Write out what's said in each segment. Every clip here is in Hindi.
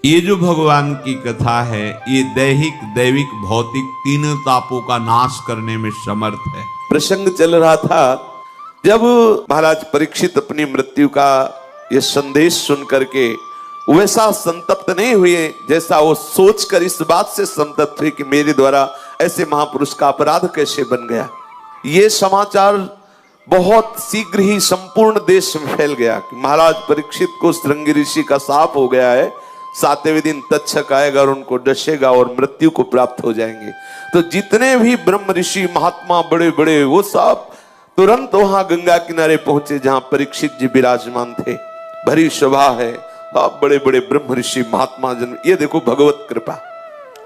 ये जो भगवान की कथा है, ये दैहिक दैविक भौतिक तीनों तापों का नाश करने में समर्थ है। प्रसंग चल रहा था जब महाराज परीक्षित अपनी मृत्यु का ये संदेश सुन करके वैसा संतप्त नहीं हुए जैसा वो सोचकर इस बात से संतप्त हुए कि मेरे द्वारा ऐसे महापुरुष का अपराध कैसे बन गया। ये समाचार बहुत शीघ्र ही संपूर्ण देश में फैल गया कि महाराज परीक्षित को श्रृंगी ऋषि का शाप हो गया है, 7वें दिन तक्षक आएगा और उनको डसेगा और मृत्यु को प्राप्त हो जाएंगे। तो जितने भी ब्रह्म ऋषि महात्मा बड़े बड़े वो सब तुरंत वहां गंगा किनारे पहुंचे जहां परीक्षित जी विराजमान थे। भरी सभा है, अब बड़े बड़े ब्रह्म ऋषि महात्मा जन। ये देखो भगवत कृपा,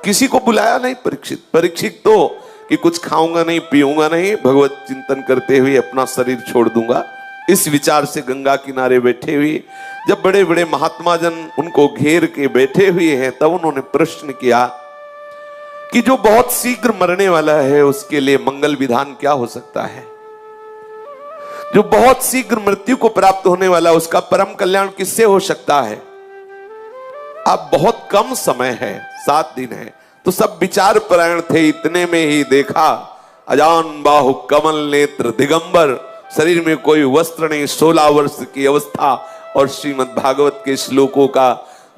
किसी को बुलाया नहीं। परीक्षित तो कि कुछ खाऊंगा नहीं पीऊंगा नहीं, भगवत चिंतन करते हुए अपना शरीर छोड़ दूंगा, इस विचार से गंगा किनारे बैठे हुए जब बड़े बड़े महात्मा जन उनको घेर के बैठे हुए हैं, तब उन्होंने प्रश्न किया कि जो बहुत शीघ्र मरने वाला है उसके लिए मंगल विधान क्या हो सकता है। जो बहुत शीघ्र मृत्यु को प्राप्त होने वाला उसका परम कल्याण किससे हो सकता है। अब बहुत कम समय है, 7 दिन है। तो सब विचार परायण थे। इतने में ही देखा अजान बाहु कमल नेत्र दिगंबर, शरीर में कोई वस्त्र नहीं, 16 वर्ष की अवस्था, और श्रीमद् भागवत के श्लोकों का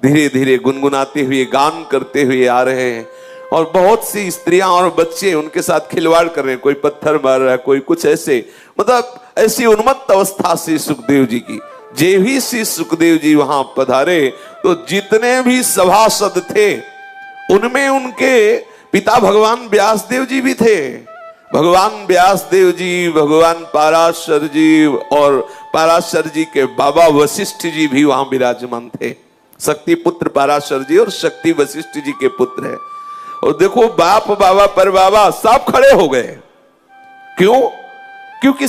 धीरे धीरे गुनगुनाते हुए गान करते हुए आ रहे हैं। और बहुत सी स्त्रियां और बच्चे उनके साथ खिलवाड़ कर रहे हैं, कोई पत्थर मार रहा है, कोई कुछ ऐसे, मतलब ऐसी उन्मत्त अवस्था से सुखदेव जी की। जे भी श्री सुखदेव जी वहां पधारे तो जितने भी सभासद थे उनमें उनके पिता भगवान व्यासदेव जी भी थे। भगवान व्यासदेव जी, भगवान पराशर जी और पराशर जी के बाबा वशिष्ठ जी भी वहां विराजमान थे। शक्ति पुत्र पराशर जी और शक्ति वशिष्ठ जी के पुत्र है। और देखो बाप बाबा पर बाबा सब खड़े हो गए। क्यों? क्योंकि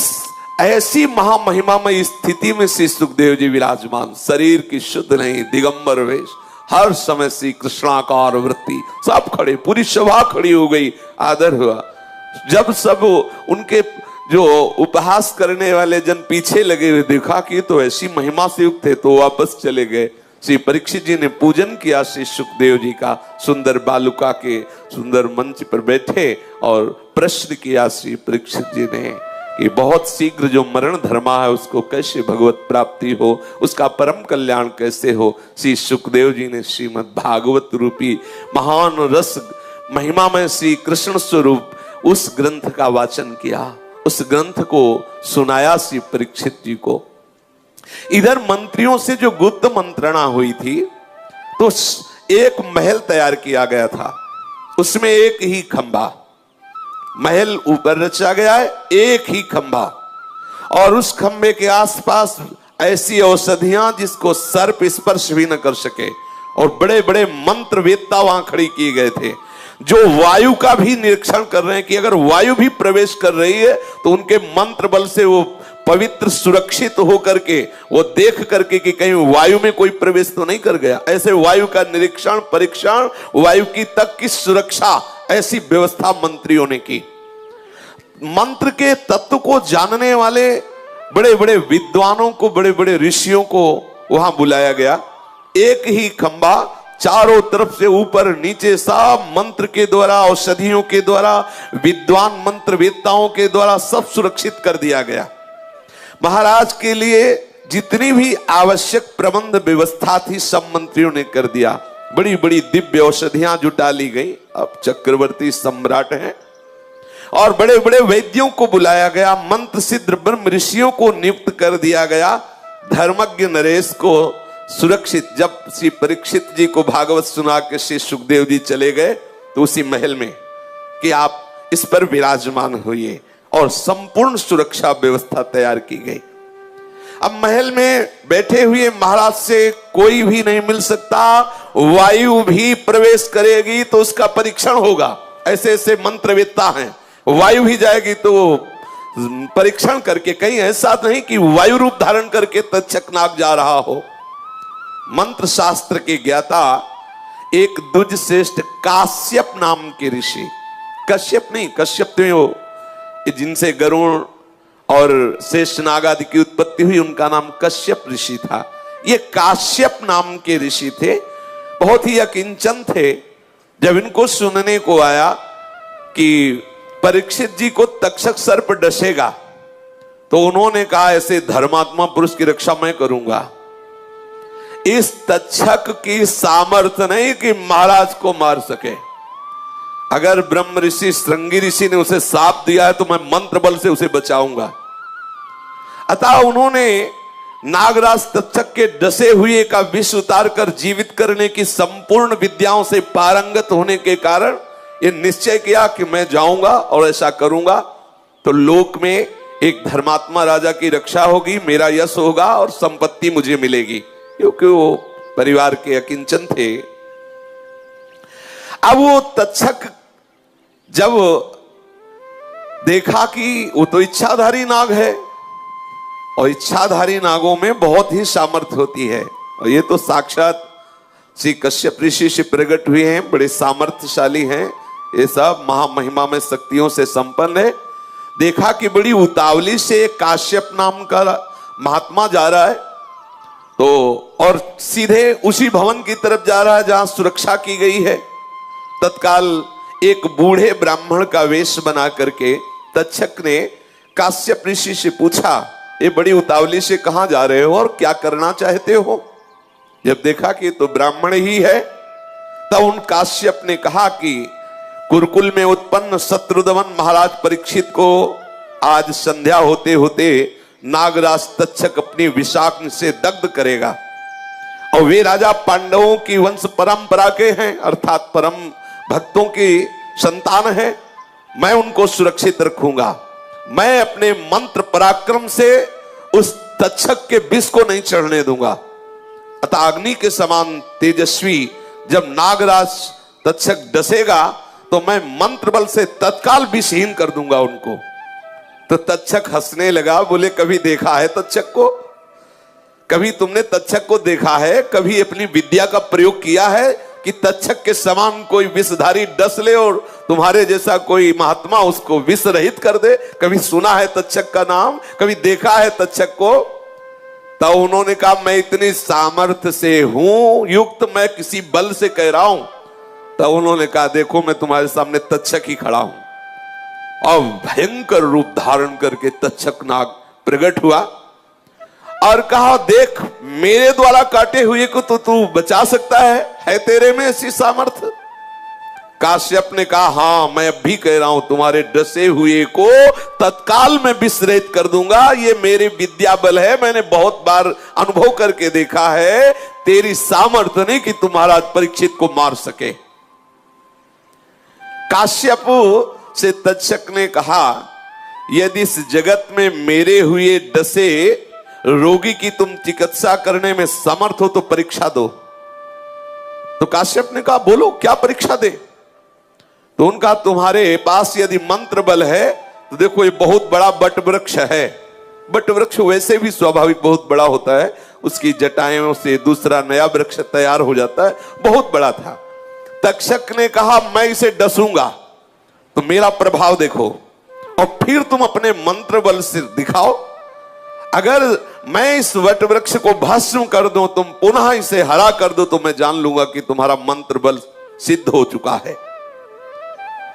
ऐसी महामहिमामय स्थिति में श्री सुखदेव जी विराजमान, शरीर की शुद्ध नहीं, दिगंबर वेश, हर समय श्री कृष्णाकार वृत्ति, सब खड़े, पूरी सभा खड़ी हो गई, आदर हुआ। जब सब उनके जो उपहास करने वाले जन पीछे लगे हुए देखा कि तो ऐसी महिमा से युक्त थे, तो वापस चले गए। श्री परीक्षित जी ने पूजन किया श्री सुखदेव जी का, सुंदर बालुका के सुंदर मंच पर बैठे और प्रश्न किया श्री परीक्षित जी ने कि बहुत शीघ्र जो मरण धर्मा है उसको कैसे भगवत प्राप्ति हो, उसका परम कल्याण कैसे हो। श्री सुखदेव जी ने श्रीमद् भागवत रूपी महान रस महिमा में श्री कृष्ण स्वरूप उस ग्रंथ का वाचन किया, उस ग्रंथ को सुनाया श्री परीक्षित जी को। इधर मंत्रियों से जो गुप्त मंत्रणा हुई थी तो एक महल तैयार किया गया था, उसमें एक ही खंभा, महल ऊपर रचा गया है, एक ही खंभा, और उस खंभे के आसपास ऐसी औषधियां जिसको सर्प स्पर्श भी न कर सके, और बड़े बड़े मंत्र वेत्ता वहां खड़ी किए गए थे जो वायु का भी निरीक्षण कर रहे हैं कि अगर वायु भी प्रवेश कर रही है तो उनके मंत्र बल से वो पवित्र सुरक्षित होकर के वो देख करके कि कहीं वायु में कोई प्रवेश तो नहीं कर गया। ऐसे वायु का निरीक्षण परीक्षण, वायु की तक की सुरक्षा, ऐसी व्यवस्था मंत्रियों ने की। मंत्र के तत्व को जानने वाले बड़े बड़े विद्वानों को, बड़े बड़े ऋषियों को वहां बुलाया गया। एक ही खंभा, चारों तरफ से ऊपर नीचे सब मंत्र के द्वारा, औषधियों के द्वारा, विद्वान मंत्र वेत्ताओं के द्वारा सब सुरक्षित कर दिया गया। महाराज के लिए जितनी भी आवश्यक प्रबंध व्यवस्था थी सब मंत्रियों ने कर दिया। बड़ी बड़ी दिव्य औषधियां जुटा ली गई। अब चक्रवर्ती सम्राट हैं और बड़े बड़े वैद्यों को बुलाया गया, मंत्र सिद्ध ब्रह्म ऋषियों को नियुक्त कर दिया गया। धर्मज्ञ नरेश को सुरक्षित, जब श्री परीक्षित जी को भागवत सुना के श्री सुखदेव जी चले गए तो उसी महल में कि आप इस पर विराजमान हुए, और संपूर्ण सुरक्षा व्यवस्था तैयार की गई। अब महल में बैठे हुए महाराज से कोई भी नहीं मिल सकता, वायु भी प्रवेश करेगी तो उसका परीक्षण होगा। ऐसे ऐसे मंत्रवेत्ता हैं, वायु भी जाएगी तो परीक्षण करके, कहीं ऐसा नहीं कि वायु रूप धारण करके तक्षकनाग जा रहा हो। मंत्र शास्त्र के ज्ञाता एक द्विज श्रेष्ठ काश्यप नाम के ऋषि, कश्यप नहीं, कश्यप तो जिनसे गरुड़ और शेषनाग आदि की उत्पत्ति हुई, उनका नाम कश्यप ऋषि था। ये काश्यप नाम के ऋषि थे, बहुत ही अकिंचन थे। जब इनको सुनने को आया कि परीक्षित जी को तक्षक सर्प डसेगा, तो उन्होंने कहा ऐसे धर्मात्मा पुरुष की रक्षा मैं करूंगा। इस तक्षक की सामर्थ्य नहीं कि महाराज को मार सके। अगर ब्रह्म ऋषि श्रृंगी ऋषि ने उसे शाप दिया है तो मैं मंत्र बल से उसे बचाऊंगा। अतः उन्होंने नागराज तक्षक के डसे हुए का विष उतार कर जीवित करने की संपूर्ण विद्याओं से पारंगत होने के कारण यह निश्चय किया कि मैं जाऊंगा और ऐसा करूंगा तो लोक में एक धर्मात्मा राजा की रक्षा होगी, मेरा यश होगा और संपत्ति मुझे मिलेगी, क्योंकि वो परिवार के अकिंचन थे। अब वो तक्षक जब देखा कि वो तो इच्छाधारी नाग है और इच्छाधारी नागों में बहुत ही सामर्थ्य होती है, और ये तो साक्षात श्री कश्यप ऋषि से प्रकट हुए हैं, बड़े सामर्थ्यशाली हैं, ये सब महामहिमा में शक्तियों से संपन्न है। देखा कि बड़ी उतावली से काश्यप नाम का महात्मा जा रहा है, तो और सीधे उसी भवन की तरफ जा रहा है जहां सुरक्षा की गई है। तत्काल एक बूढ़े ब्राह्मण का वेश बना करके तक्षक ने काश्यप ऋषि से पूछा, ये बड़ी उतावली से कहां जा रहे हो और क्या करना चाहते हो? जब देखा कि तो ब्राह्मण ही है, तब उन काश्यप ने कहा कि कुरुकुल में उत्पन्न शत्रुदमन महाराज परीक्षित को आज संध्या होते होते नागराज तक्षक अपनी विषाग्नि से दग्ध करेगा, और वे राजा पांडवों की वंश परंपरा के हैं, अर्थात परम भक्तों की संतान है। मैं उनको सुरक्षित रखूंगा, मैं अपने मंत्र पराक्रम से उस तक्षक के विष को नहीं चढ़ने दूंगा। अतः अग्नि के समान तेजस्वी जब नागराज तक्षक डसेगा तो मैं मंत्र बल से तत्काल विषहीन कर दूंगा उनको। तो तक्षक हंसने लगा, बोले कभी देखा है तक्षक को? कभी तुमने तक्षक को देखा है? कभी अपनी विद्या का प्रयोग किया है कि तक्षक के समान कोई विषधारी डस ले और तुम्हारे जैसा कोई महात्मा उसको विष रहित कर दे? कभी सुना है तक्षक का नाम? कभी देखा है तक्षक को? तो उन्होंने कहा मैं इतनी सामर्थ्य से हूं युक्त, मैं किसी बल से कह रहा हूं। तो उन्होंने कहा देखो मैं तुम्हारे सामने तक्षक ही खड़ा हूं। और भयंकर रूप धारण करके तक्षक नाग प्रकट हुआ और कहा देख मेरे द्वारा काटे हुए को तो तू बचा सकता है तेरे में ऐसी सामर्थ्य? काश्यप ने कहा हां मैं अब भी कह रहा हूं तुम्हारे डसे हुए को तत्काल में विसरित कर दूंगा, ये मेरी विद्या बल है, मैंने बहुत बार अनुभव करके देखा है, तेरी सामर्थ्य नहीं कि तुम्हारा परीक्षित को मार सके। काश्यप से तक्षक ने कहा यदि इस जगत में मेरे हुए डसे रोगी की तुम चिकित्सा करने में समर्थ हो तो परीक्षा दो। तो काश्यप ने कहा बोलो क्या परीक्षा दे? तो उनका तुम्हारे पास यदि मंत्र बल है तो देखो ये बहुत बड़ा बट वृक्ष है। बट वृक्ष वैसे भी स्वाभाविक बहुत बड़ा होता है, उसकी जटाओं से दूसरा नया वृक्ष तैयार हो जाता है, बहुत बड़ा था। तक्षक ने कहा मैं इसे डसूंगा तो मेरा प्रभाव देखो और फिर तुम अपने मंत्र बल से दिखाओ। अगर मैं इस वट वृक्ष को भस्म कर दूं, तुम पुनः इसे हरा कर दो तो मैं जान लूंगा कि तुम्हारा मंत्र बल सिद्ध हो चुका है।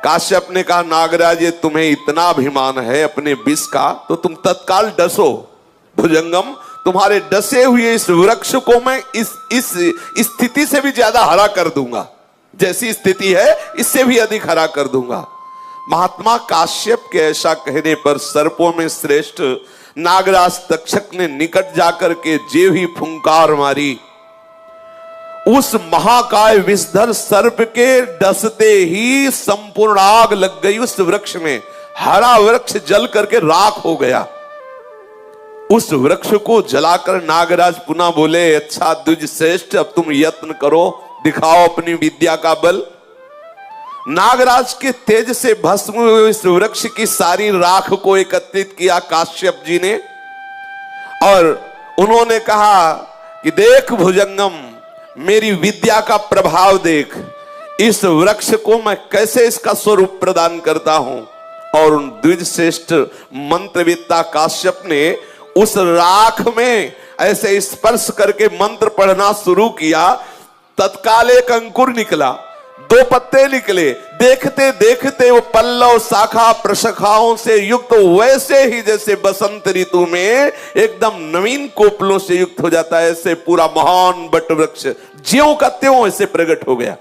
काश्यप ने कहा नागराज ये तुम्हें इतना अभिमान है अपने विष का तो तुम तत्काल डसो। भुजंगम तुम्हारे डसे हुए इस वृक्ष को मैं इस स्थिति से भी ज्यादा हरा कर दूंगा, जैसी स्थिति है इससे भी अधिक हरा कर दूंगा। महात्मा काश्यप के ऐसा कहने पर सर्पों में श्रेष्ठ नागराज तक्षक ने निकट जाकर के जेव ही फुंकार मारी। उस महाकाय विषधर सर्प के डसते ही संपूर्ण आग लग गई उस वृक्ष में, हरा वृक्ष जल करके राख हो गया। उस वृक्ष को जलाकर नागराज पुनः बोले अच्छा द्विज श्रेष्ठ अब तुम यत्न करो, दिखाओ अपनी विद्या का बल। नागराज के तेज से भस्म हुए इस वृक्ष की सारी राख को एकत्रित किया काश्यप जी ने और उन्होंने कहा कि देख भुजंगम मेरी विद्या का प्रभाव देख, इस वृक्ष को मैं कैसे इसका स्वरूप प्रदान करता हूं। और उन द्विज श्रेष्ठ मंत्रविद्ता काश्यप ने उस राख में ऐसे स्पर्श करके मंत्र पढ़ना शुरू किया तत्काल एक अंकुर निकला, 2 पत्ते निकले। देखते देखते वो पल्लव शाखा प्रशाखाओं से युक्त, वैसे ही जैसे बसंत ऋतु में एकदम नवीन कोपलों से युक्त हो जाता है, ऐसे पूरा महान बट वृक्ष ज्यों का त्यों ऐसे प्रकट हो गया।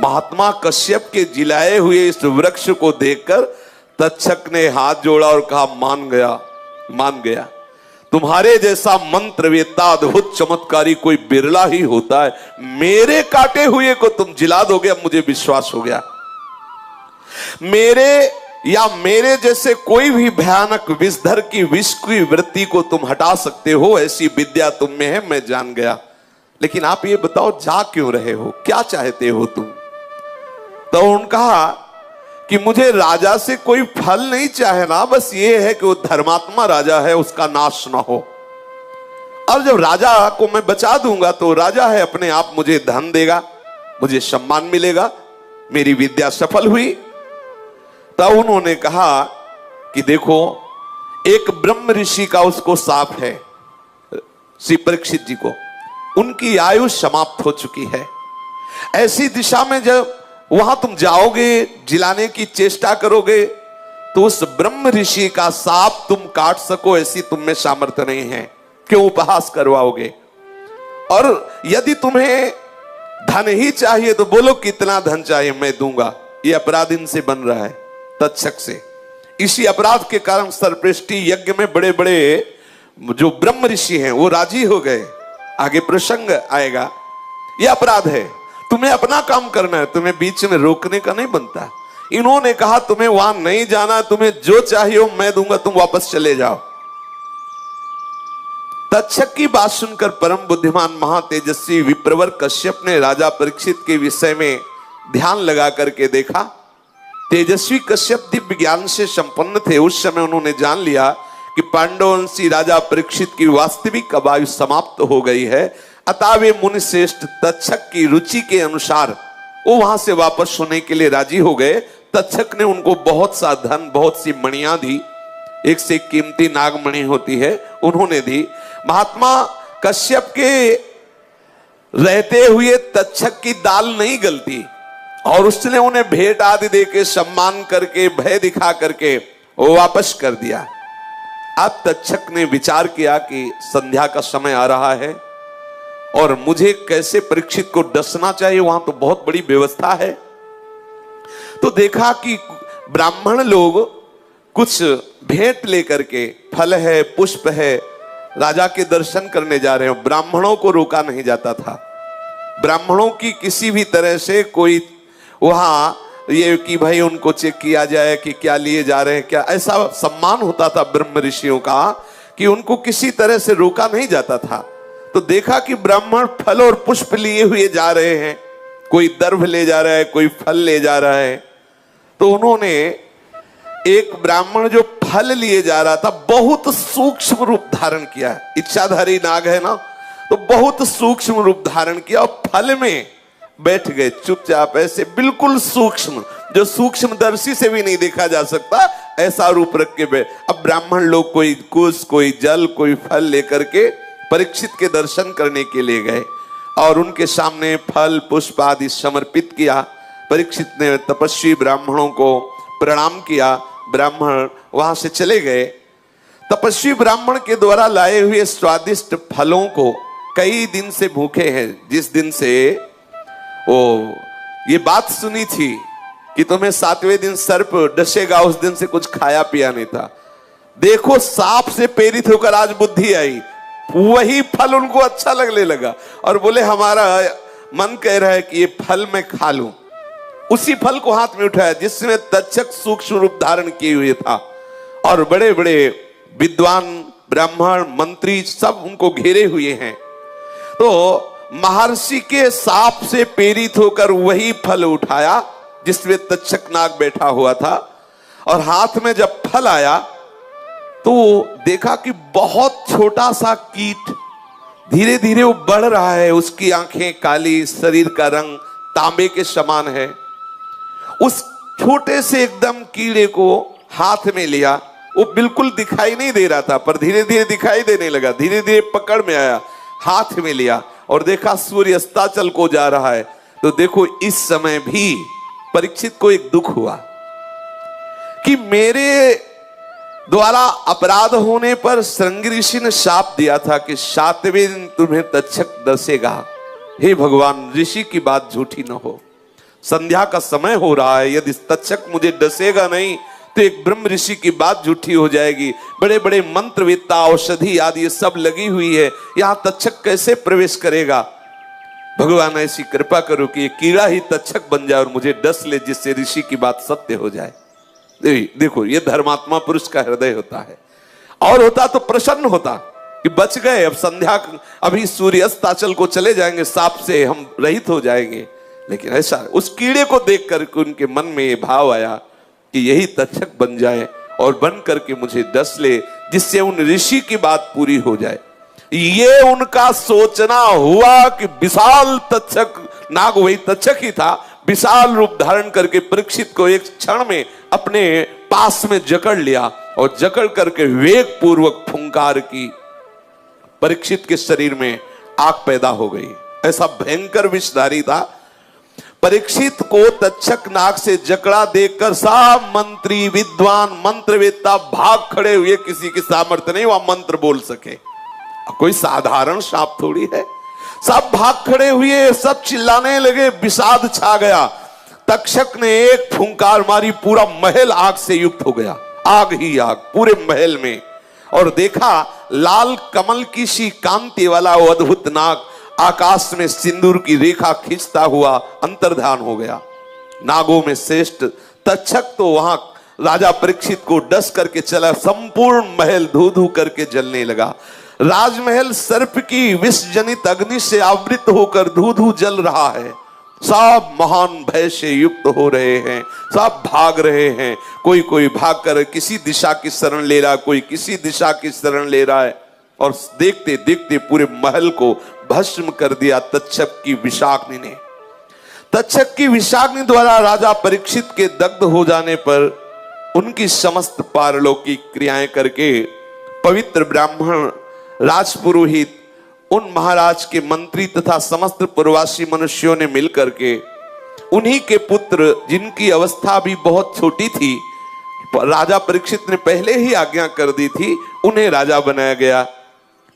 महात्मा कश्यप के जिलाए हुए इस वृक्ष को देखकर तक्षक ने हाथ जोड़ा और कहा, मान गया, मान गया। तुम्हारे जैसा मंत्र वेत्ता अद्भुत चमत्कारी कोई बिरला ही होता है। मेरे काटे हुए को तुम जिला दोगे, अब मुझे विश्वास हो गया। मेरे जैसे कोई भी भयानक विषधर की विष की वृत्ति को तुम हटा सकते हो, ऐसी विद्या तुम में है, मैं जान गया। लेकिन आप ये बताओ, जा क्यों रहे हो, क्या चाहते हो तुम? तो उन्होंने कहा कि मुझे राजा से कोई फल नहीं चाहना, बस ये है कि वो धर्मात्मा राजा है, उसका नाश ना हो। और जब राजा को मैं बचा दूंगा तो राजा है, अपने आप मुझे धन देगा, मुझे सम्मान मिलेगा, मेरी विद्या सफल हुई। तब उन्होंने कहा कि देखो, एक ब्रह्म ऋषि का उसको साप है, श्री परीक्षित जी को, उनकी आयु समाप्त हो चुकी है। ऐसी दिशा में जब वहां तुम जाओगे, जिलाने की चेष्टा करोगे, तो उस ब्रह्म ऋषि का साप तुम काट सको, ऐसी तुम में सामर्थ्य नहीं है, क्यों उपहास करवाओगे? और यदि तुम्हें धन ही चाहिए तो बोलो कितना धन चाहिए, मैं दूंगा। ये अपराध इनसे बन रहा है, तक्षक से। इसी अपराध के कारण सर्वपृष्टि यज्ञ में बड़े बड़े जो ब्रह्म ऋषि हैं वो राजी हो गए। आगे प्रसंग आएगा। यह अपराध है, तुम्हें अपना काम करना है, तुम्हें बीच में रोकने का नहीं बनता। इन्होंने कहा तुम्हें वहां नहीं जाना, तुम्हें जो चाहिए वो मैं दूंगा, तुम वापस चले जाओ। तक्षक की बात सुनकर परम बुद्धिमान महातेजस्वी विप्रवर कश्यप ने राजा परीक्षित के विषय में ध्यान लगा करके देखा। तेजस्वी कश्यप दिव्य ज्ञान से संपन्न थे। उस समय उन्होंने जान लिया कि पांडववंशी राजा परीक्षित की वास्तविक आयु समाप्त हो गई है। अतः वे मुनि श्रेष्ठ तक्षक की रुचि के अनुसार वो वहां से वापस होने के लिए राजी हो गए। तक्षक ने उनको बहुत सा धन, बहुत सी मणियां दी, एक से कीमती नागमणि होती है, उन्होंने दी। महात्मा कश्यप के रहते हुए तक्षक की दाल नहीं गलती और उसने उन्हें भेंट आदि देके, सम्मान करके, भय दिखा करके वो वापस कर दिया। अब तक्षक ने विचार किया कि संध्या का समय आ रहा है और मुझे कैसे परीक्षित को डसना चाहिए, वहां तो बहुत बड़ी व्यवस्था है। तो देखा कि ब्राह्मण लोग कुछ भेंट लेकर के, फल है, पुष्प है, राजा के दर्शन करने जा रहे हैं। ब्राह्मणों को रोका नहीं जाता था। ब्राह्मणों की किसी भी तरह से कोई वहां ये कि भाई उनको चेक किया जाए कि क्या लिए जा रहे हैं, क्या, ऐसा सम्मान होता था ब्रह्म ऋषियों का कि उनको किसी तरह से रोका नहीं जाता था। तो देखा कि ब्राह्मण फल और पुष्प लिए हुए जा रहे हैं, कोई दर्भ ले जा रहा है, कोई फल ले जा रहा है। तो उन्होंने एक ब्राह्मण जो फल लिए जा रहा था, बहुत सूक्ष्म रूप धारण किया। इच्छाधारी नाग है ना, तो बहुत सूक्ष्म रूप धारण किया और फल में बैठ गए चुपचाप, ऐसे बिल्कुल सूक्ष्म, जो सूक्ष्मदर्शी से भी नहीं देखा जा सकता, ऐसा रूप रख के बैठ। अब ब्राह्मण लोग कोई कुश, कोई जल, कोई फल लेकर के परीक्षित के दर्शन करने के लिए गए और उनके सामने फल पुष्प आदि समर्पित किया। परीक्षित ने तपस्वी ब्राह्मणों को प्रणाम किया। ब्राह्मण वहां से चले गए। तपस्वी ब्राह्मण के द्वारा लाए हुए स्वादिष्ट फलों को कई दिन से भूखे हैं। जिस दिन से वो ये बात सुनी थी कि तुम्हें 7वें दिन सर्प डसेगा, उस दिन से कुछ खाया पिया नहीं था। देखो, सांप से प्रेरित होकर आज बुद्धि आई, वही फल उनको अच्छा लगने लगा और बोले हमारा मन कह रहा है कि ये फल मैं खा लूं। उसी फल को हाथ में उठाया जिसमें तक्षक सूक्ष्म रूप धारण किए हुए था और बड़े बड़े विद्वान ब्राह्मण मंत्री सब उनको घेरे हुए हैं। तो महर्षि के साप से प्रेरित होकर वही फल उठाया जिसमें तक्षक नाग बैठा हुआ था और हाथ में जब फल आया तो देखा कि बहुत छोटा सा कीट धीरे धीरे वो बढ़ रहा है। उसकी आंखें काली, शरीर का रंग तांबे के समान है। उस छोटे से एकदम कीड़े को हाथ में लिया, वो बिल्कुल दिखाई नहीं दे रहा था पर धीरे धीरे दिखाई देने लगा। धीरे धीरे पकड़ में आया, हाथ में लिया और देखा सूर्य अस्ताचल को जा रहा है। तो देखो इस समय भी परीक्षित को एक दुख हुआ कि मेरे द्वारा अपराध होने पर श्रृंगी ऋषि ने शाप दिया था कि 7वें दिन तुम्हें तक्षक डसेगा। हे भगवान, ऋषि की बात झूठी न हो। संध्या का समय हो रहा है, यदि तक्षक मुझे डसेगा नहीं तो एक ब्रह्म ऋषि की बात झूठी हो जाएगी। बड़े बड़े मंत्रवेत्ता, औषधि आदि ये सब लगी हुई है, यहां तक्षक कैसे प्रवेश करेगा। भगवान ऐसी कृपा करो कि ये कीड़ा ही तक्षक बन जाए और मुझे डस ले, जिससे ऋषि की बात सत्य हो जाए। देखो ये धर्मात्मा पुरुष का हृदय होता है। और होता तो प्रसन्न होता कि बच गए, अब संध्या, अभी सूर्य अस्ताचल को चले जाएंगे, सांप से हम रहित हो जाएंगे। लेकिन ऐसा उस कीड़े को देख करके उनके मन में ये भाव आया कि यही तक्षक बन जाए और बन करके मुझे डस ले, जिससे उन ऋषि की बात पूरी हो जाए। ये उनका सोचना हुआ कि विशाल तक्षक, नाग वही तक्षक ही था, विशाल रूप धारण करके परीक्षित को एक क्षण में अपने पास में जकड़ लिया और जकड़ करके वेग पूर्वक फुंकार की। परीक्षित के शरीर में आग पैदा हो गई। ऐसा भयंकर विषधारी था। परीक्षित को तक्षक नाग से जकड़ा देखकर सब मंत्री, विद्वान, मंत्रवेत्ता भाग खड़े हुए। किसी की सामर्थ्य नहीं वह मंत्र बोल सके, कोई साधारण सांप थोड़ी है। सब भाग खड़े हुए, सब चिल्लाने लगे, विषाद छा गया। तक्षक ने एक फुंकार मारी, पूरा महल आग से युक्त हो गया, आग ही आग पूरे महल में। और देखा लाल कमल की सी कांति वाला वो अद्भुत नाग आकाश में सिंदूर की रेखा खींचता हुआ अंतर्धान हो गया। नागों में श्रेष्ठ तक्षक तो वहां राजा परीक्षित को डस करके चला। संपूर्ण महल धू धू करके जलने लगा। राजमहल सर्प की विष जनित अग्नि से आवृत होकर धू धू जल रहा है। सब महान भय से युक्त हो रहे हैं, सब भाग रहे हैं। कोई कोई भाग कर किसी दिशा की शरण ले रहा, कोई किसी दिशा की शरण ले रहा है। और देखते देखते पूरे महल को भस्म कर दिया तक्षक की विषाग्नि ने। तक्षक की विषाग्नि द्वारा राजा परीक्षित के दग्ध हो जाने पर उनकी समस्त पारलौकिक क्रियाएं करके पवित्र ब्राह्मण, राजपुरोहित, उन महाराज के मंत्री तथा समस्त पूर्ववासी मनुष्यों ने मिलकर के उन्हीं के पुत्र, जिनकी अवस्था भी बहुत छोटी थी, राजा परीक्षित ने पहले ही आज्ञा कर दी थी, उन्हें राजा बनाया गया।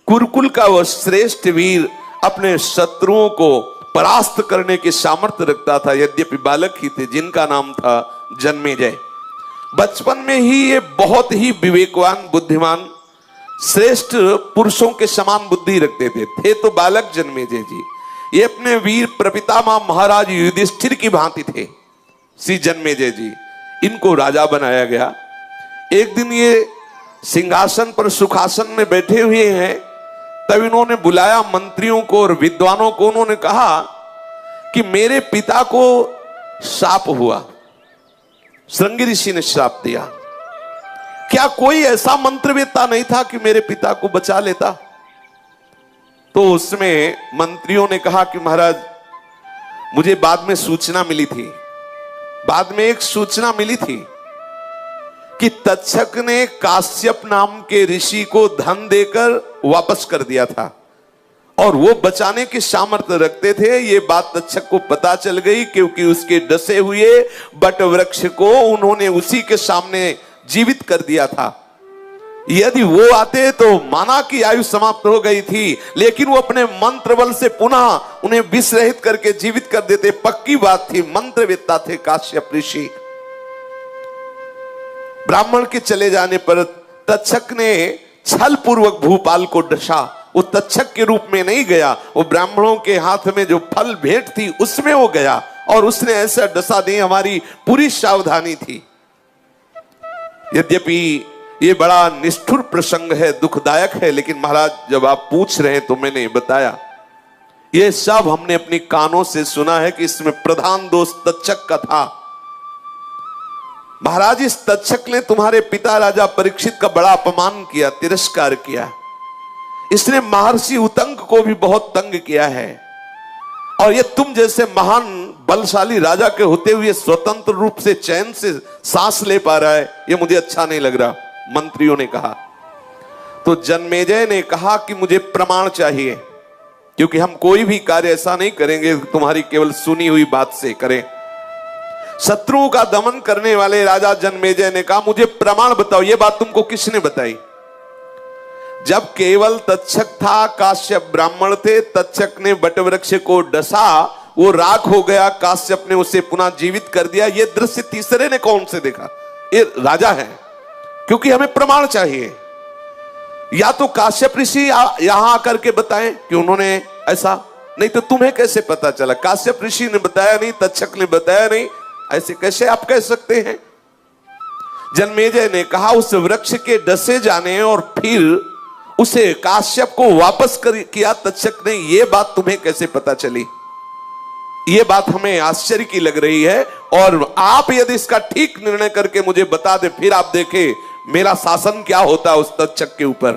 कुरुकुल का वह श्रेष्ठ वीर अपने शत्रुओं को परास्त करने की सामर्थ्य रखता था, यद्यपि बालक ही थे, जिनका नाम था जन्मेजय। बचपन में ही ये बहुत ही विवेकवान, बुद्धिमान, श्रेष्ठ पुरुषों के समान बुद्धि रखते थे तो बालक जन्मेजय जी। ये अपने वीर प्रपितामह महाराज युधिष्ठिर की भांति थे श्री जन्मेजय जी। इनको राजा बनाया गया। एक दिन ये सिंहासन पर सुखासन में बैठे हुए हैं, तब इन्होंने बुलाया मंत्रियों को और विद्वानों को। उन्होंने कहा कि मेरे पिता को शाप हुआ, श्रृंगी ऋषि ने शाप दिया। क्या कोई ऐसा मंत्रवेत्ता नहीं था कि मेरे पिता को बचा लेता? तो उसमें मंत्रियों ने कहा कि महाराज, मुझे बाद में सूचना मिली थी, बाद में एक सूचना मिली थी कि तक्षक ने काश्यप नाम के ऋषि को धन देकर वापस कर दिया था और वो बचाने की सामर्थ्य रखते थे। ये बात तक्षक को पता चल गई, क्योंकि उसके डसे हुए बट वृक्ष को उन्होंने उसी के सामने जीवित कर दिया था। यदि वो आते तो माना कि आयु समाप्त हो गई थी, लेकिन वो अपने मंत्र बल से पुनः उन्हें विष रहित करके जीवित कर देते। पक्की बात थी, मंत्रवेत्ता थे काश्यप ऋषि। ब्राह्मण के चले जाने पर तक्षक ने छल पूर्वक भूपाल को डसा। वो तक्षक के रूप में नहीं गया, वो ब्राह्मणों के हाथ में जो फल भेंट थी उसमें वो गया और उसने ऐसा डसा नहीं। हमारी पूरी सावधानी थी। यद्यपि ये बड़ा निष्ठुर प्रसंग है, दुखदायक है, लेकिन महाराज जब आप पूछ रहे हैं तो मैंने बताया। ये सब हमने अपनी कानों से सुना है कि इसमें प्रधान दोष तक्षक का था। महाराज, इस तक्षक ने तुम्हारे पिता राजा परीक्षित का बड़ा अपमान किया, तिरस्कार किया। इसने महर्षि उतंक को भी बहुत तंग किया है और ये तुम जैसे महान बलशाली राजा के होते हुए स्वतंत्र रूप से चैन से सांस ले पा रहा है, ये मुझे अच्छा नहीं लग रहा, मंत्रियों ने कहा। तो जन्मेजय ने कहा कि मुझे प्रमाण चाहिए। क्योंकि हम कोई भी कार्य ऐसा नहीं करेंगे तुम्हारी केवल सुनी हुई बात से करें। शत्रुओं का दमन करने वाले राजा जन्मेजय ने कहा, मुझे प्रमाण बताओ, ये बात तुमको किसने बताई? जब केवल तक्षक था, काश्यप ब्राह्मण थे, तक्षक ने वटवृक्ष को डसा, वो राख हो गया, काश्यप ने उसे पुनः जीवित कर दिया। ये दृश्य तीसरे ने कौन से देखा? ये राजा है, क्योंकि हमें प्रमाण चाहिए। या तो काश्यप ऋषि यहां आकर के बताएं कि उन्होंने ऐसा, नहीं तो तुम्हें कैसे पता चला? काश्यप ऋषि ने बताया नहीं, तक्षक ने बताया नहीं, ऐसे कैसे आप कह सकते हैं? जन्मेजय ने कहा, उस वृक्ष के डसे जाने और फिर उसे काश्यप को वापस किया तक्षक ने, यह बात तुम्हें कैसे पता चली? यह बात हमें आश्चर्य की लग रही है। और आप यदि इसका ठीक निर्णय करके मुझे बता दे, फिर आप देखें मेरा शासन क्या होता है उस तक्षक के ऊपर।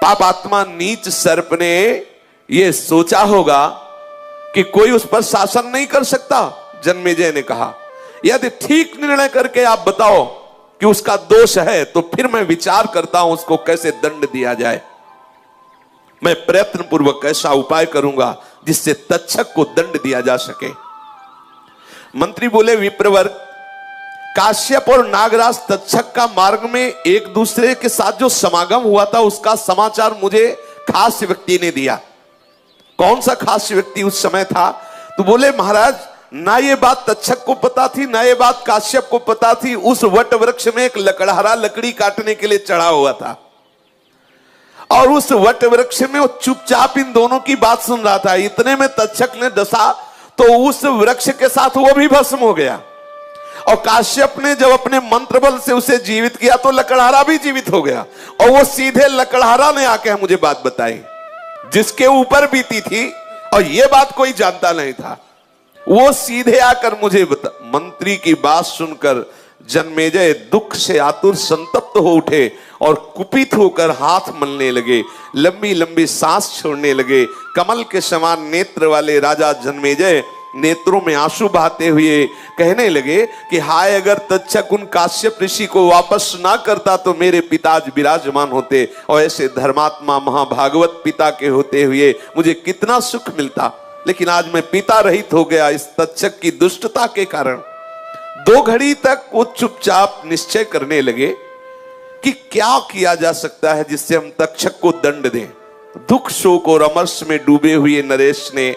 पाप आत्मा नीच सर्प ने यह सोचा होगा कि कोई उस पर शासन नहीं कर सकता। जन्मेजय ने कहा, यदि ठीक निर्णय करके आप बताओ कि उसका दोष है, तो फिर मैं विचार करता हूं उसको कैसे दंड दिया जाए। मैं प्रयत्न पूर्वक ऐसा उपाय करूंगा जिससे तक्षक को दंड दिया जा सके। मंत्री बोले, विप्रवर, काश्यप और नागराज तक्षक का मार्ग में एक दूसरे के साथ जो समागम हुआ था, उसका समाचार मुझे खास व्यक्ति ने दिया। कौन सा खास व्यक्ति उस समय था? तो बोले, महाराज, ना ये बात तक्षक को पता थी, ना ये बात काश्यप को पता थी। उस वट वृक्ष में एक लकड़हारा लकड़ी काटने के लिए चढ़ा हुआ था, और उस वट वृक्ष में वो चुपचाप इन दोनों की बात सुन रहा था। इतने में तक्षक ने डसा तो उस वृक्ष के साथ वो भी भस्म हो गया, और काश्यप ने जब अपने मंत्र बल से उसे जीवित किया तो लकड़हारा भी जीवित हो गया। और वो सीधे लकड़हारा ने आके मुझे बात बताई, जिसके ऊपर बीती थी, और ये बात कोई जानता नहीं था। वो सीधे आकर मुझे मंत्री की बात सुनकर जन्मेजय दुख से आतुर संतप्त हो उठे और कुपित होकर हाथ मलने लगे, लंबी लंबी सांस छोड़ने लगे। कमल के समान नेत्र वाले राजा जन्मेजय नेत्रों में आंसू बहाते हुए कहने लगे कि हाय, अगर तक्षक उन काश्यप ऋषि को वापस ना करता तो मेरे पिता आज विराजमान होते, और ऐसे धर्मात्मा महाभागवत पिता के होते हुए मुझे कितना सुख मिलता। लेकिन आज मैं पिता रहित हो गया इस तक्षक की दुष्टता के कारण। 2 घड़ी तक वो चुपचाप निश्चय करने लगे कि क्या किया जा सकता है जिससे हम तक्षक को दंड दें। दुख शोक और अमर्ष में डूबे हुए नरेश ने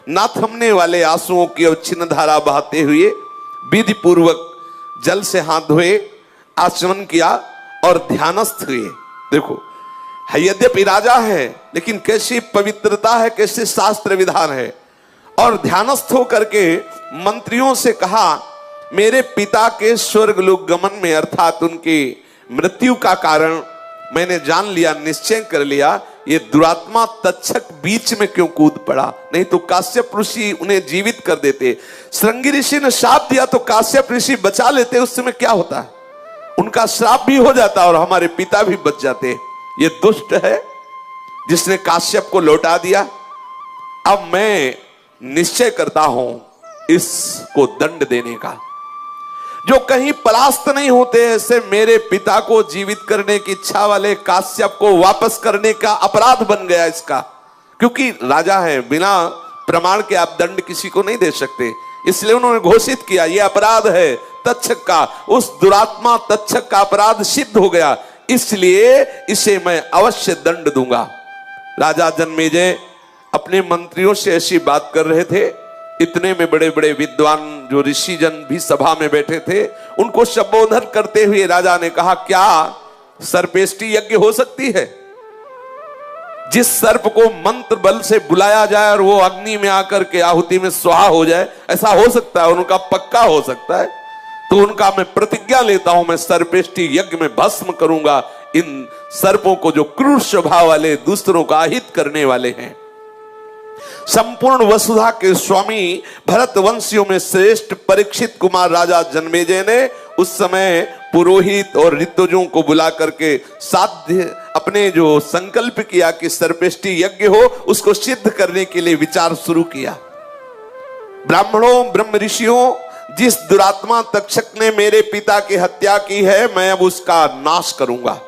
ना थमने वाले आंसुओं की अवच्छिन्न धारा बहाते हुए विधि पूर्वक जल से हाथ धोए, आचमन किया और ध्यानस्थ हुए। देखो, यद्यपि राजा है, लेकिन कैसी पवित्रता है, कैसे शास्त्र विधान है। और ध्यानस्थ होकर के मंत्रियों से कहा, मेरे पिता के स्वर्ग लोक गमन में, अर्थात उनकी मृत्यु का कारण मैंने जान लिया, निश्चय कर लिया। ये दुरात्मा तक्षक बीच में क्यों कूद पड़ा? नहीं तो काश्यप ऋषि उन्हें जीवित कर देते। श्रृंगी ऋषि ने श्राप दिया तो काश्यप ऋषि बचा लेते। उस समय क्या होता है, उनका श्राप भी हो जाता और हमारे पिता भी बच जाते। ये दुष्ट है जिसने काश्यप को लौटा दिया। अब मैं निश्चय करता हूं इसको दंड देने का। जो कहीं परास्त नहीं होते, ऐसे मेरे पिता को जीवित करने की इच्छा वाले काश्यप को वापस करने का अपराध बन गया इसका। क्योंकि राजा है, बिना प्रमाण के आप दंड किसी को नहीं दे सकते। इसलिए उन्होंने घोषित किया, यह अपराध है तक्षक का, उस दुरात्मा तक्षक का अपराध सिद्ध हो गया, इसलिए इसे मैं अवश्य दंड दूंगा। राजा जन्मेजय अपने मंत्रियों से ऐसी बात कर रहे थे। इतने में बड़े बड़े विद्वान जो ऋषि जन भी सभा में बैठे थे, उनको संबोधन करते हुए राजा ने कहा, क्या सर्पेष्टि यज्ञ हो सकती है? जिस सर्प को मंत्र बल से बुलाया जाए और वो अग्नि में आकर के आहुति में स्वाहा हो जाए, ऐसा हो सकता है? उनका पक्का हो सकता है। तो उनका मैं प्रतिज्ञा लेता हूं, मैं सर्पेष्टि यज्ञ में भस्म करूंगा इन सर्पों को जो क्रूर स्वभाव वाले, दूसरों का अहित करने वाले हैं। संपूर्ण वसुधा के स्वामी भरत वंशियों में श्रेष्ठ परीक्षित कुमार राजा जन्मेजय ने उस समय पुरोहित और ऋतुजों को बुला करके साध्य अपने जो संकल्प किया कि सर्पेष्टि यज्ञ हो, उसको सिद्ध करने के लिए विचार शुरू किया। ब्राह्मणों, ब्रह्म ऋषियों, जिस दुरात्मा तक्षक ने मेरे पिता की हत्या की है, मैं अब उसका नाश करूंगा।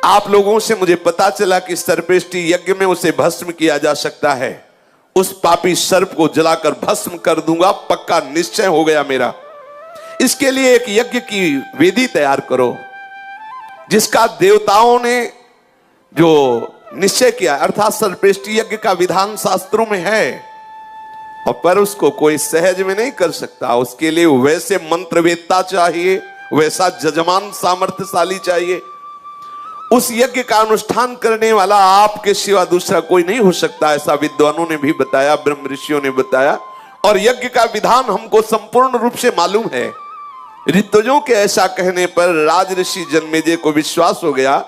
आप लोगों से मुझे पता चला कि सर्पेष्टि यज्ञ में उसे भस्म किया जा सकता है। उस पापी सर्प को जलाकर भस्म कर दूंगा, पक्का निश्चय हो गया मेरा। इसके लिए एक यज्ञ की वेदी तैयार करो, जिसका देवताओं ने जो निश्चय किया, अर्थात सर्पेष्टि यज्ञ का विधान शास्त्रों में है, और पर उसको कोई सहज में नहीं कर सकता। उसके लिए वैसे मंत्रवेत्ता चाहिए, वैसा जजमान सामर्थ्यशाली चाहिए। उस यज्ञ का अनुष्ठान करने वाला आपके सिवा दूसरा कोई नहीं हो सकता, ऐसा विद्वानों ने भी बताया, ब्रह्म ऋषियों ने बताया। और यज्ञ का विधान हमको संपूर्ण रूप से मालूम है। ऋतुजों के ऐसा कहने पर राज ऋषि जन्मेजय को विश्वास हो गया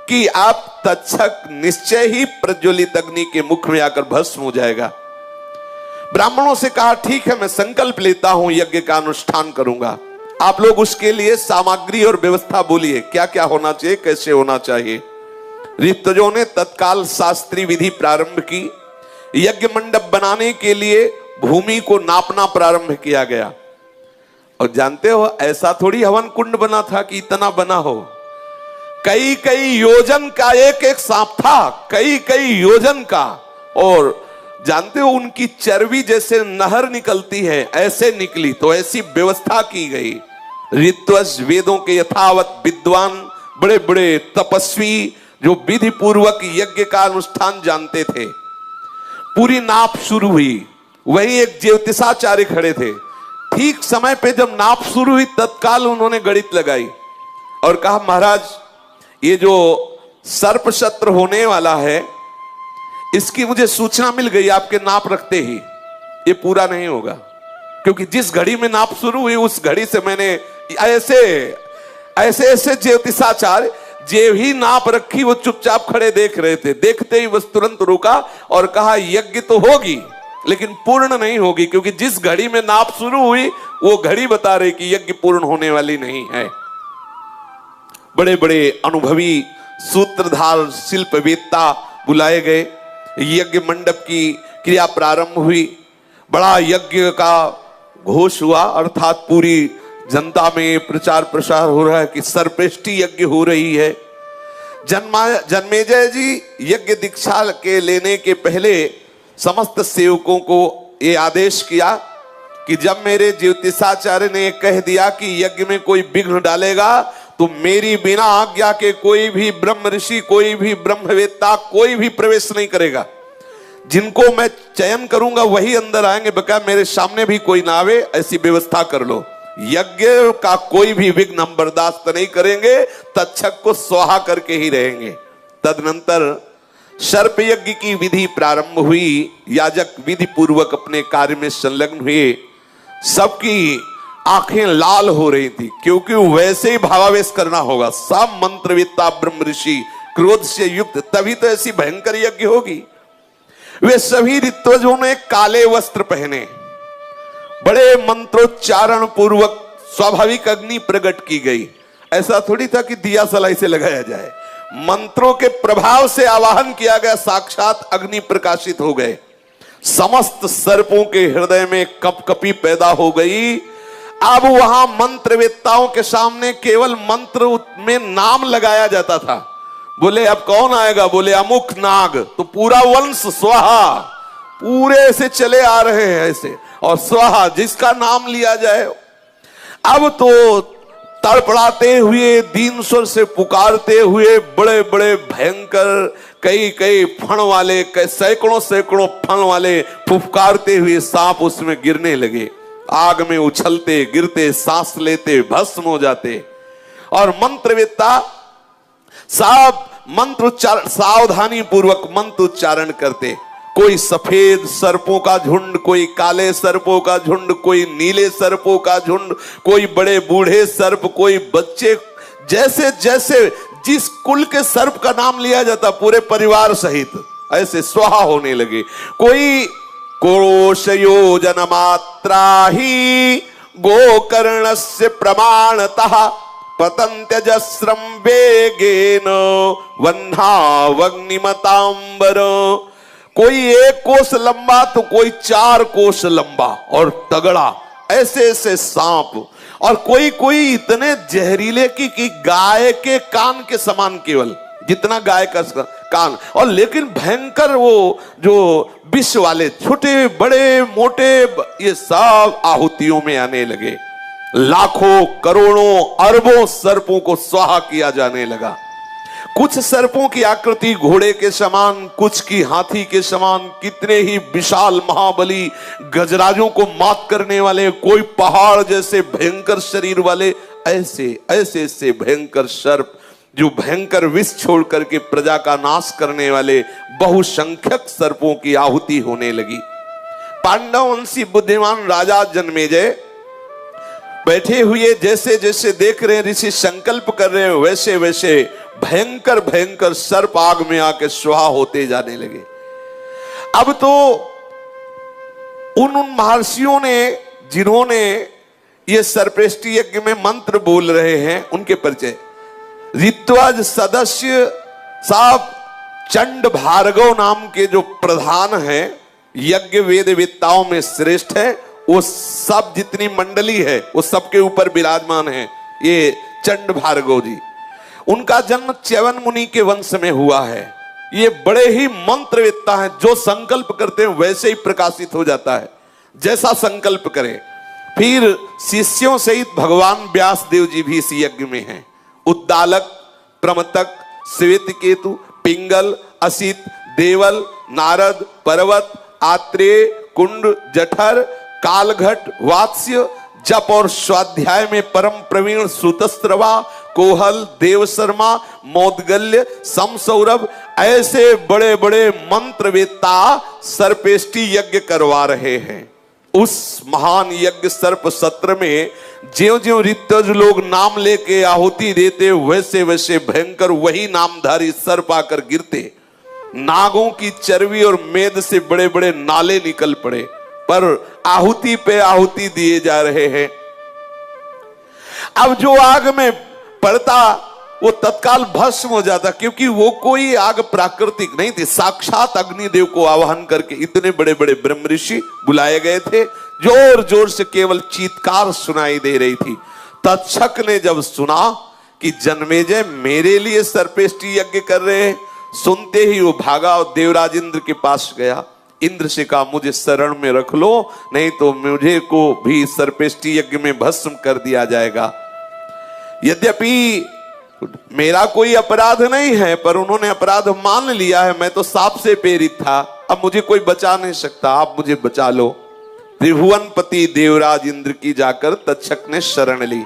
कि आप तक्षक निश्चय ही प्रज्वलित अग्नि के मुख में आकर भस्म हो जाएगा। ब्राह्मणों से कहा, ठीक है, मैं संकल्प लेता हूं, यज्ञ का अनुष्ठान करूंगा। आप लोग उसके लिए सामग्री और व्यवस्था बोलिए, क्या क्या होना चाहिए, कैसे होना चाहिए। ऋतुजों ने तत्काल शास्त्रीय विधि प्रारंभ की। यज्ञ मंडप बनाने के लिए भूमि को नापना प्रारंभ किया गया। और जानते हो, ऐसा थोड़ी हवन कुंड बना था कि इतना बना हो। कई कई योजन का एक एक सांप था, कई कई योजन का। और जानते हो, उनकी चर्बी जैसे नहर निकलती है, ऐसे निकली। तो ऐसी व्यवस्था की गई। ऋत्वज वेदों के यथावत विद्वान, बड़े बड़े तपस्वी, जो विधि पूर्वक यज्ञ का अनुष्ठान जानते थे। पूरी नाप शुरू हुई। वही एक ज्योतिषाचार्य खड़े थे। ठीक समय पे जब नाप शुरू हुई, तत्काल उन्होंने गणित लगाई और कहा, महाराज, ये जो सर्प सत्र होने वाला है, इसकी मुझे सूचना मिल गई आपके नाप रखते ही। ये पूरा नहीं होगा, क्योंकि जिस घड़ी में नाप शुरू हुई, उस घड़ी से मैंने ऐसे ऐसे ऐसे ज्योतिषाचार्य जे ही नाप रखी, वो चुपचाप खड़े देख रहे थे। देखते ही वह तुरंत रुका और कहा, यज्ञ तो होगी लेकिन पूर्ण नहीं होगी, क्योंकि जिस घड़ी में नाप शुरू हुई, वो घड़ी बता रही कि यज्ञ पूर्ण होने वाली नहीं है। बड़े बड़े अनुभवी सूत्रधार शिल्पवेत्ता बुलाए गए। यज्ञ मंडप की क्रिया प्रारंभ हुई। बड़ा यज्ञ का घोष हुआ, अर्थात पूरी जनता में प्रचार प्रसार हो रहा है कि सर्पेष्टि यज्ञ हो रही है। जन्मेजय जी यज्ञ दीक्षा के लेने के पहले समस्त सेवकों को ये आदेश किया कि जब मेरे ज्योतिषाचार्य ने कह दिया कि यज्ञ में कोई विघ्न डालेगा, तो मेरी बिना आज्ञा के कोई भी ब्रह्म ऋषि, कोई भी ब्रह्मवेत्ता, कोई भी प्रवेश नहीं करेगा। जिनको मैं चयन करूंगा वही अंदर आएंगे, बकाया मेरे सामने भी कोई ना आवे, ऐसी व्यवस्था कर लो। यज्ञ का कोई भी विघ्न हम बर्दाश्त नहीं करेंगे, तक्षक को स्वाहा करके ही रहेंगे। तदनंतर सर्प यज्ञ की विधि प्रारंभ हुई। याजक विधि पूर्वक अपने कार्य में संलग्न हुए। सबकी आंखें लाल हो रही थी, क्योंकि वैसे ही भावावेश करना होगा। सब मंत्रवेत्ता ब्रह्म ऋषि क्रोध से युक्त, तभी तो ऐसी भयंकर यज्ञ होगी। वे सभी ऋत्वजों ने काले वस्त्र पहने, बड़े मंत्रोच्चारण पूर्वक स्वाभाविक अग्नि प्रकट की गई। ऐसा थोड़ी था कि दिया सलाई से लगाया जाए। मंत्रों के प्रभाव से आवाहन किया गया, साक्षात अग्नि प्रकाशित हो गए। समस्त सर्पों के हृदय में कपकपी पैदा हो गई। अब वहां मंत्रवेत्ताओं के सामने केवल मंत्र में नाम लगाया जाता था। बोले अब कौन आएगा, बोले अमुक नाग, तो पूरा वंश स्वाहा, पूरे से चले आ रहे हैं ऐसे, और स्वाहा जिसका नाम लिया जाए। अब तो तड़पड़ाते हुए, दीन स्वर से पुकारते हुए, बड़े बड़े भयंकर कई कई फण वाले, सैकड़ों सैकड़ों फण वाले फुफकारते हुए सांप उसमें गिरने लगे। आग में उछलते गिरते, सांस लेते भस्म हो जाते। और मंत्रवेत्ता सब मंत्र उच्चारण, सावधानी पूर्वक मंत्र उच्चारण करते। कोई सफेद सर्पों का झुंड, कोई काले सर्पों का झुंड, कोई नीले सर्पों का झुंड, कोई बड़े बूढ़े सर्प, कोई बच्चे, जैसे जैसे जिस कुल के सर्प का नाम लिया जाता, पूरे परिवार सहित ऐसे स्वाहा होने लगे। कोई कोश योजन मात्रा ही गोकर्णस्य प्रमाणतः पतन्त्यजस्रं वेगेन वह्नावग्निमतांबर। कोई 1 कोस लंबा तो कोई 4 कोस लंबा और तगड़ा, ऐसे ऐसे सांप। और कोई कोई इतने जहरीले कि गाय के कान के समान केवल जितना गाय का कान। और लेकिन भयंकर वो जो विष वाले छोटे बड़े मोटे ये सब आहुतियों में आने लगे। लाखों करोड़ों अरबों सर्पों को स्वाहा किया जाने लगा। कुछ सर्पों की आकृति घोड़े के समान, कुछ की हाथी के समान, कितने ही विशाल महाबली गजराजों को मात करने वाले, कोई पहाड़ जैसे भयंकर शरीर वाले, ऐसे ऐसे ऐसे भयंकर सर्प जो भयंकर विष छोड़ करके प्रजा का नाश करने वाले बहुसंख्यक सर्पों की आहुति होने लगी। पांडववंशी बुद्धिमान राजा जन्मेजय बैठे हुए जैसे जैसे देख रहे हैं ऋषि संकल्प कर रहे हैं, वैसे वैसे भयंकर भयंकर सर्प आग में आके स्वाहा होते जाने लगे। अब तो उन महर्षियों ने जिन्होंने ये सर्पेष्टि यज्ञ में मंत्र बोल रहे हैं उनके परिचय। ऋत्विज सदस्य साहब चंड भार्गव नाम के जो प्रधान हैं, यज्ञ वेद वेत्ताओं में श्रेष्ठ है, वो सब जितनी मंडली है वो सबके ऊपर विराजमान है ये चंड भार्गव जी। उनका जन्म च्यवन मुनि के वंश में हुआ है। ये बड़े ही मंत्रवेत्ता हैं, जो संकल्प करते हैं वैसे ही प्रकाशित हो जाता है, जैसा संकल्प करें। फिर शिष्यों सहित भगवान व्यास देव जी भी इस यज्ञ में हैं। उद्दालक, प्रमतक, श्वेतकेतु, पिंगल, असित, देवल, नारद, पर्वत, आत्रेय, कुंड, जठर, कालघट, वात्स्य, जप और स्वाध्याय में परम प्रवीण सुतस्त्रवा, कोहल, देव शर्मा, मोदगल्य, समसौरभ, ऐसे बड़े बड़े मंत्रवेत्ता सर्पेष्टि यज्ञ करवा रहे हैं। उस महान यज्ञ सर्प सत्र में ज्यों ज्यों ऋत्विज लोग नाम लेके आहुति देते वैसे वैसे भयंकर वही नामधारी सर्प आकर गिरते। नागों की चर्बी और मेद से बड़े बड़े नाले निकल पड़े, पर आहुति पे आहुति दिए जा रहे हैं। अब जो आग में पड़ता वो तत्काल भस्म हो जाता, क्योंकि वो कोई आग प्राकृतिक नहीं थी, साक्षात अग्निदेव को आवाहन करके इतने बड़े बड़े ब्रह्म ऋषि बुलाए गए थे। जोर जोर से केवल चीत्कार सुनाई दे रही थी। तक्षक ने जब सुना कि जन्मेजय मेरे लिए सर्पेष्टि यज्ञ कर रहे हैं, सुनते ही वो भागा और देवराज इंद्र के पास गया। इंद्र से कहा मुझे शरण में रख लो, नहीं तो मुझे को भी सर्पेष्टि यज्ञ में भस्म कर दिया जाएगा। यद्यपि मेरा कोई अपराध नहीं है, पर उन्होंने अपराध मान लिया है। मैं तो सांप से प्रेरित था, अब मुझे कोई बचा नहीं सकता, आप मुझे बचा लो। त्रिभुवनपति देवराज इंद्र की जाकर तक्षक ने शरण ली।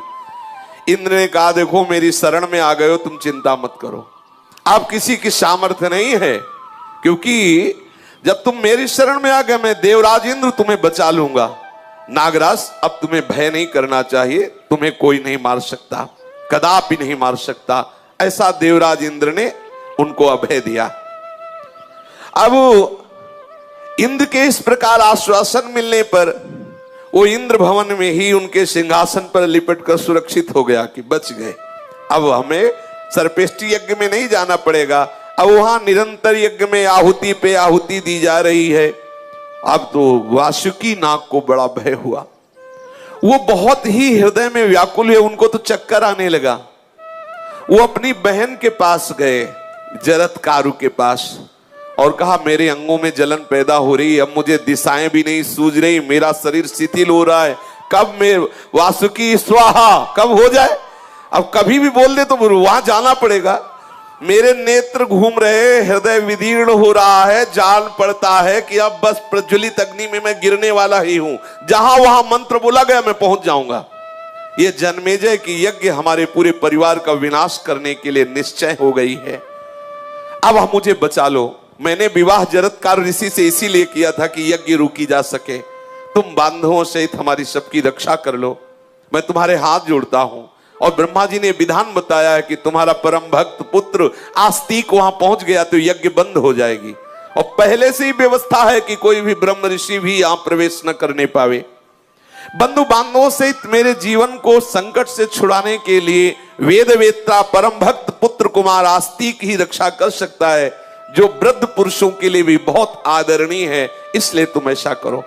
इंद्र ने कहा देखो मेरी शरण में आ गए हो, तुम चिंता मत करो, आप किसी की सामर्थ्य नहीं है, क्योंकि जब तुम मेरी शरण में आ गए मैं देवराज इंद्र तुम्हें बचा लूंगा। नागराज अब तुम्हें भय नहीं करना चाहिए, तुम्हें कोई नहीं मार सकता, कदापि नहीं मार सकता, ऐसा देवराज इंद्र ने उनको अभय दिया। अब इंद्र के इस प्रकार आश्वासन मिलने पर वो इंद्र भवन में ही उनके सिंहासन पर लिपट कर सुरक्षित हो गया कि बच गए। अब हमें सर्पेष्टि यज्ञ में नहीं जाना पड़ेगा, अब वहां निरंतर यज्ञ में आहुति पे आहुति दी जा रही है। अब तो वासुकी नाग को बड़ा भय हुआ, वो बहुत ही हृदय में व्याकुल है, उनको तो चक्कर आने लगा। वो अपनी बहन के पास गए, जरत्कारु के पास, और कहा मेरे अंगों में जलन पैदा हो रही, अब मुझे दिशाएं भी नहीं सूझ रही, मेरा शरीर शिथिल हो रहा है, कब मैं वासुकी स्वाहा कब हो जाए। अब कभी भी बोल दे तो वहां जाना पड़ेगा। मेरे नेत्र घूम रहे, हृदय विदीर्ण हो रहा है, जान पड़ता है कि अब बस प्रज्वलित अग्नि में मैं गिरने वाला ही हूं, जहां वहां मंत्र बोला गया मैं पहुंच जाऊंगा। ये जन्मेजय की यज्ञ हमारे पूरे परिवार का विनाश करने के लिए निश्चय हो गई है, अब हम मुझे बचा लो। मैंने विवाह जरत्कार ऋषि से इसीलिए किया था कि यज्ञ रुकी जा सके, तुम बांधवों सहित हमारी सबकी रक्षा कर लो, मैं तुम्हारे हाथ जोड़ता हूं। और ब्रह्मा जी ने विधान बताया है कि तुम्हारा परम भक्त पुत्र आस्तिक वहां पहुंच गया तो यज्ञ बंद हो जाएगी, और पहले से ही व्यवस्था है कि कोई भी ब्रह्म ऋषि भी यहां प्रवेश न करने पावे। बंधु बांधवों सहित मेरे जीवन को संकट से छुड़ाने के लिए वेद वेत्ता परम भक्त पुत्र कुमार आस्तिक ही रक्षा कर सकता है, जो वृद्ध पुरुषों के लिए भी बहुत आदरणीय है, इसलिए तुम ऐसा करो।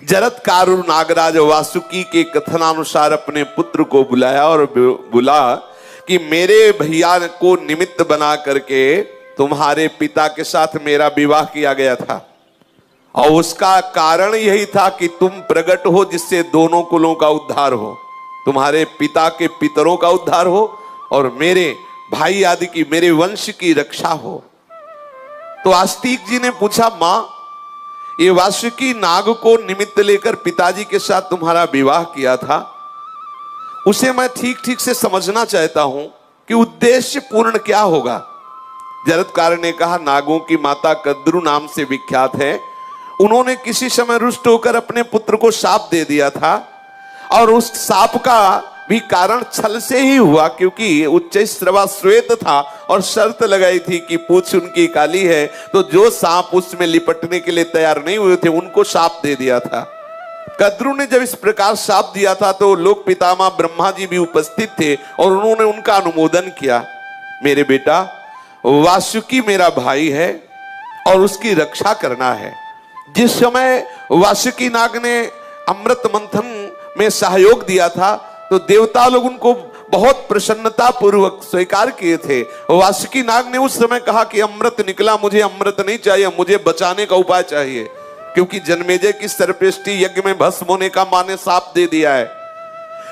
जरत्कारु नागराज वासुकी के कथनानुसार अपने पुत्र को बुलाया और बोला कि मेरे भैया को निमित्त बना करके तुम्हारे पिता के साथ मेरा विवाह किया गया था, और उसका कारण यही था कि तुम प्रकट हो जिससे दोनों कुलों का उद्धार हो, तुम्हारे पिता के पितरों का उद्धार हो और मेरे भाई आदि की, मेरे वंश की रक्षा हो। तो आस्तिक जी ने पूछा, मां, ये वासुकी नाग को निमित्त लेकर पिताजी के साथ तुम्हारा विवाह किया था, उसे मैं ठीक ठीक से समझना चाहता हूं कि उद्देश्य पूर्ण क्या होगा। जरत्कार ने कहा, नागों की माता कद्रु नाम से विख्यात है, उन्होंने किसी समय रुष्ट होकर अपने पुत्र को शाप दे दिया था, और उस शाप का भी कारण छल से ही हुआ, क्योंकि उच्चैःश्रवा श्वेत था और शर्त लगाई थी कि पूंछ उनकी काली है, तो जो सांप उसमें लिपटने के लिए तैयार नहीं हुए थे उनको शाप दे दिया था। कद्रु ने जब इस प्रकार शाप दिया था तो लोक पितामह ब्रह्मा जी भी उपस्थित थे और उन्होंने उनका अनुमोदन किया। मेरे बेटा, वासुकी मेरा भाई है और उसकी रक्षा करना है। जिस समय वासुकी नाग ने अमृत मंथन में सहयोग दिया था तो देवता लोग उनको बहुत प्रसन्नता पूर्वक स्वीकार किए थे। वासुकी नाग ने उस समय कहा कि अमृत निकला, मुझे अमृत नहीं चाहिए, मुझे बचाने का उपाय चाहिए, क्योंकि जन्मेजय की सर्पेष्टि यज्ञ में भस्म होने का मां ने शाप दे दिया है।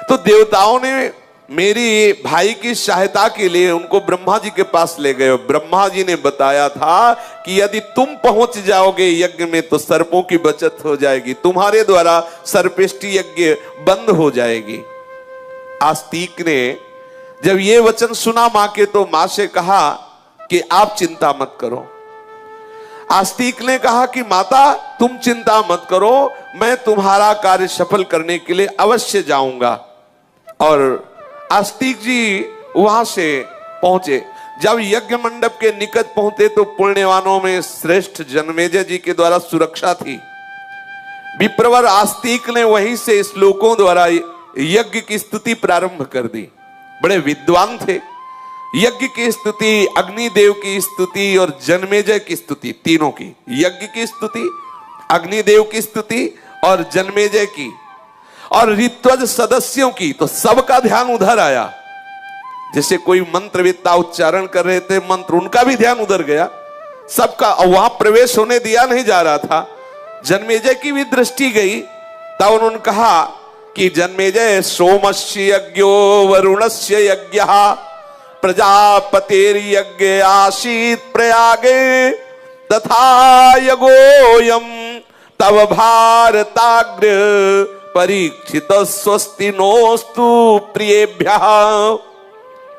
तो देवताओं ने मेरी भाई की सहायता के लिए उनको ब्रह्मा जी के पास ले गए। ब्रह्मा जी ने बताया था कि यदि तुम पहुंच जाओगे यज्ञ में तो सर्पों की बचत हो जाएगी, तुम्हारे द्वारा सर्पेष्टि यज्ञ बंद हो जाएगी। आस्तिक ने जब ये वचन सुना मां के, तो मां से कहा कि आप चिंता मत करो। आस्तिक ने कहा कि माता, तुम चिंता मत करो, मैं तुम्हारा कार्य सफल करने के लिए अवश्य जाऊंगा। और आस्तिक जी वहां से पहुंचे। जब यज्ञ मंडप के निकट पहुंचे तो पुण्यवानों में श्रेष्ठ जन्मेजय जी के द्वारा सुरक्षा थी। विप्रवर आस्तिक ने वहीं से श्लोकों द्वारा यज्ञ की स्तुति प्रारंभ कर दी। बड़े विद्वान थे। यज्ञ की स्तुति, अग्निदेव की स्तुति और जन्मेजय की स्तुति, तीनों की, यज्ञ की स्तुति, अग्निदेव की स्तुति और जन्मेजय की, और ऋत्वज सदस्यों की। तो सबका ध्यान उधर आया। जैसे कोई मंत्रवेत्ता उच्चारण कर रहे थे मंत्र, उनका भी ध्यान उधर गया सबका, और वहां प्रवेश होने दिया नहीं जा रहा था। जन्मेजय की भी दृष्टि गई। तब उन्होंने कहा कि जन्मेजय, सोमस्य यज्ञो वरुणस्य यज्ञः प्रजापतिर्यज्ञ आसीत् प्रयागे तथा यगोयम तव भारताग्र परीक्षित स्वस्ति नोस्तु प्रियेभ्यः।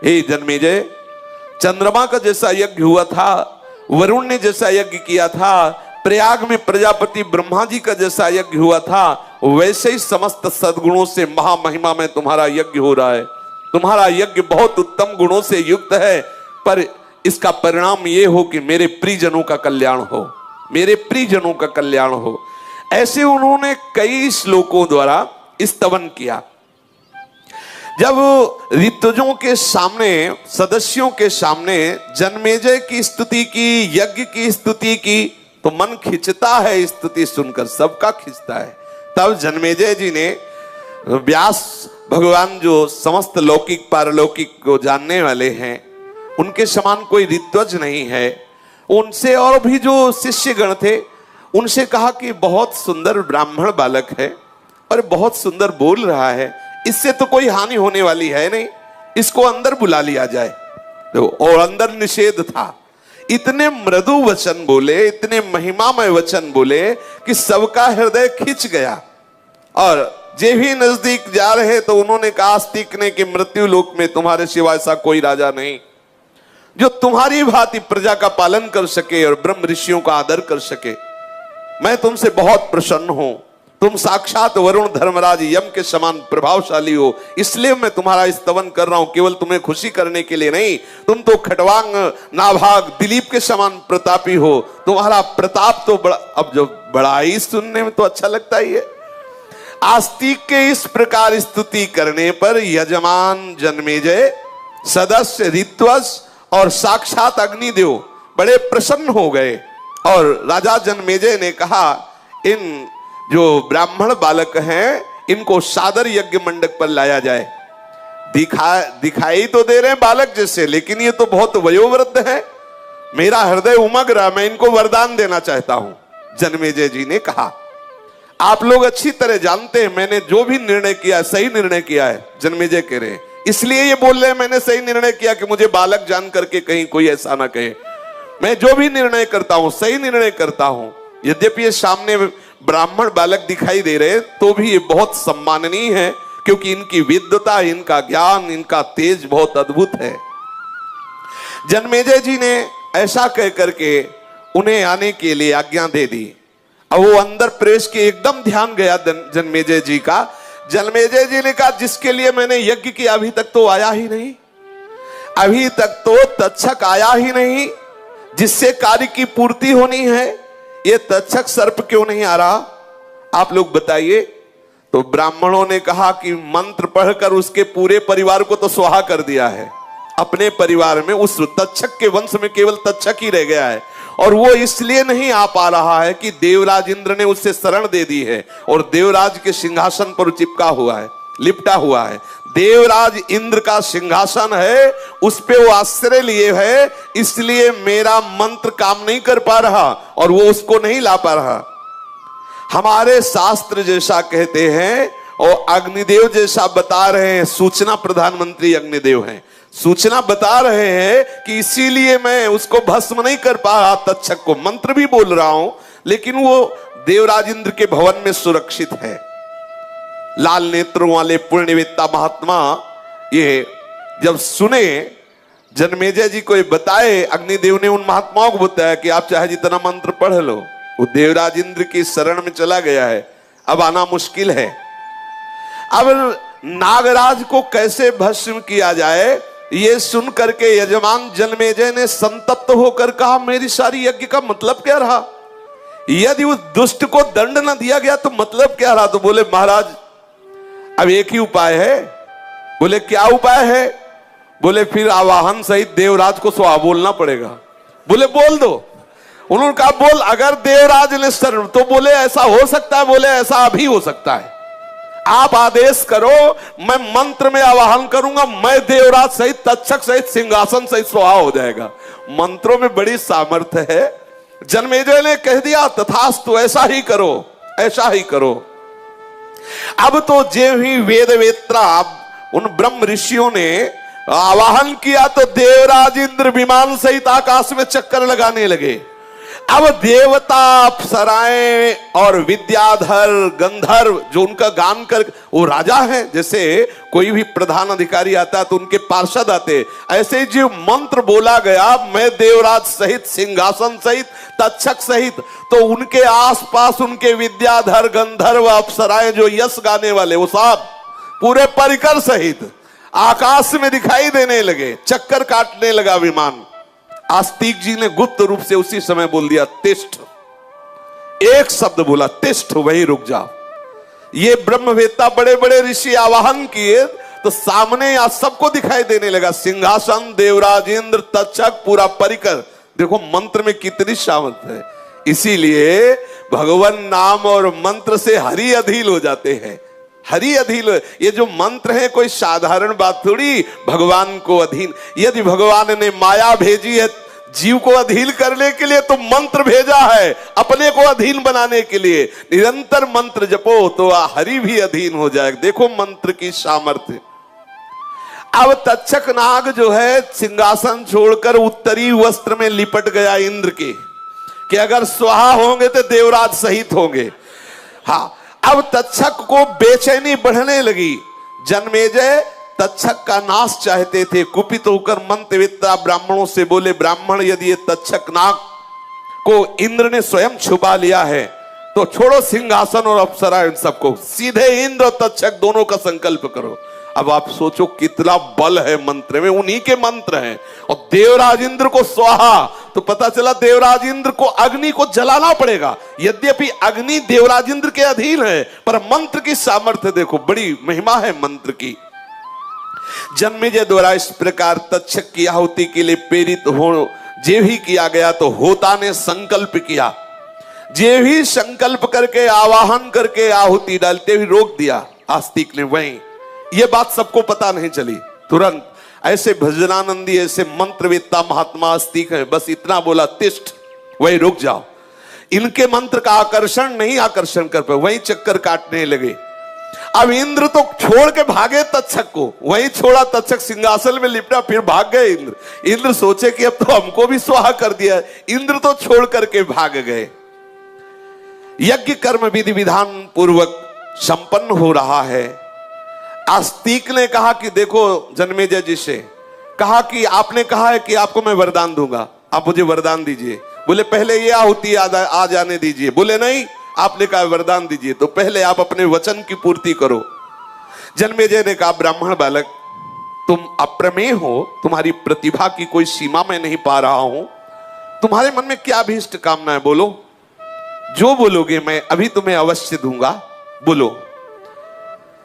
हे जन्मेजय, चंद्रमा का जैसा यज्ञ हुआ था, वरुण ने जैसा यज्ञ किया था, प्रयाग में प्रजापति ब्रह्मा जी का जैसा यज्ञ हुआ था, वैसे ही समस्त सद्गुणों से महामहिमा में तुम्हारा यज्ञ हो रहा है। तुम्हारा यज्ञ बहुत उत्तम गुणों से युक्त है, पर इसका परिणाम ये हो कि मेरे प्रियजनों का कल्याण हो, मेरे प्रियजनों का कल्याण हो। ऐसे उन्होंने कई श्लोकों द्वारा स्तवन किया। जब ऋतुजों के सामने, सदस्यों के सामने जन्मेजय की स्तुति की, यज्ञ की स्तुति की, तो मन खिंचता है। स्तुति सुनकर सबका खिंचता है। तब जन्मेजय जी ने, व्यास भगवान जो समस्त लौकिक पारलौकिक को जानने वाले हैं, उनके समान कोई ऋत्वज नहीं है, उनसे और भी जो शिष्यगण थे उनसे कहा कि बहुत सुंदर ब्राह्मण बालक है और बहुत सुंदर बोल रहा है, इससे तो कोई हानि होने वाली है नहीं, इसको अंदर बुला लिया जाए। तो और अंदर निषेध था। इतने मृदु वचन बोले, इतने महिमामय वचन बोले कि सबका हृदय खिंच गया। और जे भी नजदीक जा रहे तो उन्होंने कहा आस्तिक ने कि मृत्यु लोक में तुम्हारे सिवा ऐसा कोई राजा नहीं जो तुम्हारी भांति प्रजा का पालन कर सके और ब्रह्म ऋषियों का आदर कर सके। मैं तुमसे बहुत प्रसन्न हूं। तुम साक्षात वरुण धर्मराज यम के समान प्रभावशाली हो, इसलिए मैं तुम्हारा स्तवन कर रहा हूं, केवल तुम्हें खुशी करने के लिए नहीं। तुम तो खटवांग नाभाग दिलीप के समान प्रतापी हो। तुम्हारा प्रताप तो बड़ा, अब जो बड़ा ही सुनने में तो अच्छा लगता ही है। आस्तिक के इस प्रकार स्तुति करने पर यजमान जन्मेजय, सदस्य ऋत्वज और साक्षात अग्निदेव बड़े प्रसन्न हो गए। और राजा जन्मेजय ने कहा, इन जो ब्राह्मण बालक हैं इनको सादर यज्ञ मंडप पर लाया जाए। दिखाई तो दे रहे हैं बालक जैसे, लेकिन ये तो बहुत वयोवृद्ध है, मेरा हृदय उमग रहा, मैं इनको वरदान देना चाहता हूं। जन्मेजय जी ने कहा, आप लोग अच्छी तरह जानते हैं मैंने जो भी निर्णय किया सही निर्णय किया है। जन्मेजय कह रहे हैं, इसलिए ये बोल रहे हैं मैंने सही निर्णय किया कि मुझे बालक जान करके कहीं कोई ऐसा ना कहे। मैं जो भी निर्णय करता हूं सही निर्णय करता हूं। यद्यपि ये सामने ब्राह्मण बालक दिखाई दे रहे तो भी ये बहुत सम्माननीय है, क्योंकि इनकी विद्वता, इनका ज्ञान, इनका तेज बहुत अद्भुत है। जन्मेजय जी ने ऐसा कह करके उन्हें आने के लिए आज्ञा दे दी। अब वो अंदर प्रवेश के एकदम ध्यान गया जन्मेजय जी का। जन्मेजय जी ने कहा, जिसके लिए मैंने यज्ञ किया अभी तक तो आया ही नहीं, अभी तक तो तक्षक आया ही नहीं, जिससे कार्य की पूर्ति होनी है। ये तक्षक सर्प क्यों नहीं आ रहा, आप लोग बताइए। तो ब्राह्मणों ने कहा कि मंत्र पढ़कर उसके पूरे परिवार को तो स्वाहा कर दिया है। अपने परिवार में उस तक्षक के वंश में केवल तक्षक ही रह गया है, और वो इसलिए नहीं आ पा रहा है कि देवराज इंद्र ने उससे शरण दे दी है और देवराज के सिंहासन पर चिपका हुआ है, लिपटा हुआ है। देवराज इंद्र का सिंहासन है, उस पे वो आश्रय लिए है, इसलिए मेरा मंत्र काम नहीं कर पा रहा और वो उसको नहीं ला पा रहा। हमारे शास्त्र जैसा कहते हैं और अग्निदेव जैसा बता रहे हैं, सूचना प्रधानमंत्री अग्निदेव हैं, सूचना बता रहे हैं कि इसीलिए मैं उसको भस्म नहीं कर पा रहा तक्षक को। मंत्र भी बोल रहा हूं लेकिन वो देवराज इंद्र के भवन में सुरक्षित है। लाल नेत्रों वाले पुण्यवेत्ता महात्मा ये जब सुने जन्मेजय जी को ये बताए, अग्निदेव ने उन महात्माओं को बताया कि आप चाहे जितना मंत्र पढ़ लो, वो देवराज इंद्र की शरण में चला गया है, अब आना मुश्किल है। अब नागराज को कैसे भस्म किया जाए, ये सुन करके यजमान जन्मेजय ने संतप्त होकर कहा, मेरी सारी यज्ञ का मतलब क्या रहा? यदि उस दुष्ट को दंड न दिया गया तो मतलब क्या रहा? तो बोले महाराज अब एक ही उपाय है। बोले क्या उपाय है? बोले फिर आवाहन सहित देवराज को स्वाहा बोलना पड़ेगा। बोले बोल दो। उन्होंने कहा बोल, अगर देवराज ने शरण, तो बोले ऐसा हो सकता है? बोले ऐसा अभी हो सकता है, आप आदेश करो, मैं मंत्र में आवाहन करूंगा, मैं देवराज सहित तक्षक सहित सिंहासन सहित स्वाहा हो जाएगा। मंत्रों में बड़ी सामर्थ्य है। जन्मेजय ने कह दिया तथास्तु, ऐसा ही करो, ऐसा ही करो। अब तो जे ही वेदवेत्रा उन ब्रह्म ऋषियों ने आवाहन किया तो देवराज इंद्र विमान सहित आकाश में चक्कर लगाने लगे। अब देवता, अप्सराएं और विद्याधर, गंधर्व जो उनका गान कर, वो राजा है, जैसे कोई भी प्रधान अधिकारी आता है तो उनके पार्षद आते, ऐसे जो मंत्र बोला गया, मैं देवराज सहित सिंहासन सहित तक्षक सहित, तो उनके आसपास उनके विद्याधर, गंधर्व, अप्सराएं जो यश गाने वाले, वो सब पूरे परिकर सहित आकाश में दिखाई देने लगे। चक्कर काटने लगा विमान। आस्तिक जी ने गुप्त रूप से उसी समय बोल दिया तिष्ठ। एक शब्द बोला तिष्ठ, वही रुक जाओ। ये ब्रह्मवेत्ता बड़े बड़े ऋषि आवाहन किए तो सामने या सबको दिखाई देने लगा सिंहासन, देवराज इंद्र, तक्षक, पूरा परिकर। देखो मंत्र में कितनी सामर्थ्य है। इसीलिए भगवान नाम और मंत्र से हरि अधील हो जाते हैं। हरि अधील, ये जो मंत्र है कोई साधारण बात थोड़ी, भगवान को अधीन। यदि भगवान ने माया भेजी है जीव को अधीन करने के लिए तो मंत्र भेजा है अपने को अधीन बनाने के लिए। निरंतर मंत्र जपो तो हरि भी अधीन हो जाएगा। देखो मंत्र की सामर्थ्य। अब तक्षक नाग जो है सिंहासन छोड़कर उत्तरी वस्त्र में लिपट गया इंद्र के, कि अगर स्वाहा होंगे तो देवराज सहित होंगे। हाँ, अब तक्षक को बेचैनी बढ़ने लगी। जन्मेजय तक्षक का नाश चाहते थे। कुपित होकर मंत्रवेत्ता ब्राह्मणों से बोले, ब्राह्मण यदि ये तक्षक नाग को इंद्र ने स्वयं छुपा लिया है तो छोड़ो सिंहासन और अप्सरा, इन सबको सीधे इंद्र और तक्षक दोनों का संकल्प करो। अब आप सोचो कितना बल है मंत्र में, उन्हीं के मंत्र हैं। और देवराज इंद्र को स्वाहा, तो पता चला देवराज इंद्र को अग्नि को जलाना पड़ेगा। यद्यपि अग्नि देवराज इंद्र के अधीन है, पर मंत्र की सामर्थ्य देखो, बड़ी महिमा है मंत्र की। जन्मेजय द्वारा इस प्रकार तक्षक की आहुति के लिए प्रेरित हो जे भी किया गया तो होता ने संकल्प किया। जे भी संकल्प करके आवाहन करके आहुति डालते हुए रोक दिया। आस्तिक ने वहीं ये बात सबको पता नहीं चली। तुरंत ऐसे भजनानंदी, ऐसे मंत्रवेत्ता महात्मा अस्तिक है, बस इतना बोला, तिष्ठ, वही रुक जाओ। इनके मंत्र का आकर्षण नहीं आकर्षण कर पाए, वही चक्कर काटने लगे। अब इंद्र तो छोड़ के भागे तक्षक को, वही छोड़ा, तक्षक सिंहासन में लिपटा, फिर भाग गए इंद्र। इंद्र सोचे कि अब तो हमको भी स्वाहा कर दिया, इंद्र तो छोड़ करके भाग गए। यज्ञ कर्म विधि विधान पूर्वक संपन्न हो रहा है। आस्तिक ने कहा कि देखो जन्मेजय जी से कहा कि आपने कहा है कि आपको मैं वरदान दूंगा, आप मुझे वरदान दीजिए। बोले पहले ये आहुति आ जाने दीजिए। बोले नहीं, आपने कहा वरदान दीजिए, तो पहले आप अपने वचन की पूर्ति करो। जन्मेजय ने कहा ब्राह्मण बालक, तुम अप्रमेय हो, तुम्हारी प्रतिभा की कोई सीमा मैं नहीं पा रहा हूं। तुम्हारे मन में क्या अभीष्ट कामना है, बोलो, जो बोलोगे मैं अभी तुम्हें अवश्य दूंगा, बोलो।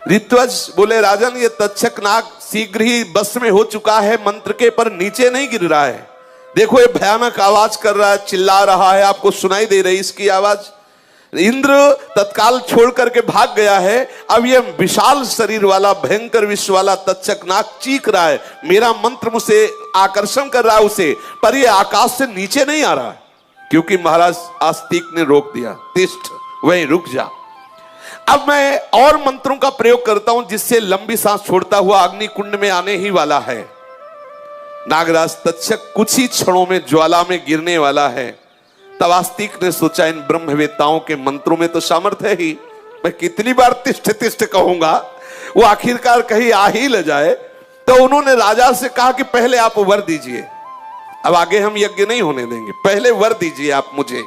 ऋत्विज बोले राजन, ये तक्षक नाग शीघ्र ही बस में हो चुका है मंत्र के, पर नीचे नहीं गिर रहा है। देखो ये भयानक आवाज कर रहा है, चिल्ला रहा है, आपको सुनाई दे रही इसकी आवाज। इंद्र तत्काल छोड़ करके भाग गया है। अब ये विशाल शरीर वाला भयंकर विश्व वाला तक्षक नाग चीख रहा है, मेरा मंत्र मुझसे आकर्षण कर रहा है उसे, पर ये आकाश से नीचे नहीं आ रहा है, क्योंकि महाराज आस्तिक ने रोक दिया, तिष्ठ, वहीं रुक जा। अब मैं और मंत्रों का प्रयोग करता हूं जिससे लंबी सांस छोड़ता हुआ अग्नि कुंड में आने ही वाला है। नागराज तक्षक कुछ ही क्षणों में ज्वाला में गिरने वाला है। तब आस्तिक ने सोचा इन ब्रह्मवेत्ताओं के मंत्रों में तो सामर्थ्य है ही, मैं कितनी बार तिष्ठ तिष्ठ कहूंगा, वो आखिरकार कहीं आ ही ले जाए। तो उन्होंने राजा से कहा कि पहले आप वर दीजिए, अब आगे हम यज्ञ नहीं होने देंगे, पहले वर दीजिए आप मुझे।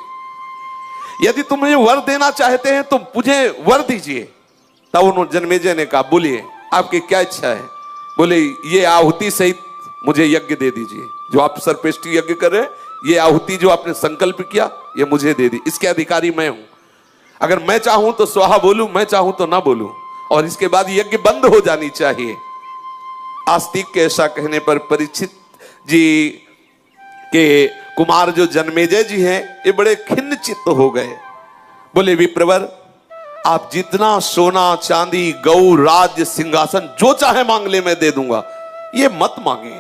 यदि तुम मुझे वर देना चाहते हैं तो मुझे वर दीजिए। तब उन्होंने जन्मेजय ने कहा बोलिए आपकी क्या इच्छा है। बोले ये आहुति सहित मुझे यज्ञ दे दीजिए, जो आप सर्पेष्टि यज्ञ कर रहे हैं, ये आहुति जो आपने संकल्प किया ये मुझे दे दी, इसके अधिकारी मैं हूं। अगर मैं चाहूं तो स्वाहा बोलूं, मैं चाहूं तो ना बोलूं, और इसके बाद यज्ञ बंद हो जानी चाहिए। आस्तिक के ऐसा कहने पर परीक्षित जी के कुमार जो जन्मेजय जी हैं, ये बड़े खिन्न चित्त हो गए। बोले विप्रवर, आप जितना सोना चांदी गौ राज्य सिंहासन जो चाहे मांग ले, मैं दे दूंगा, ये मत मांगे,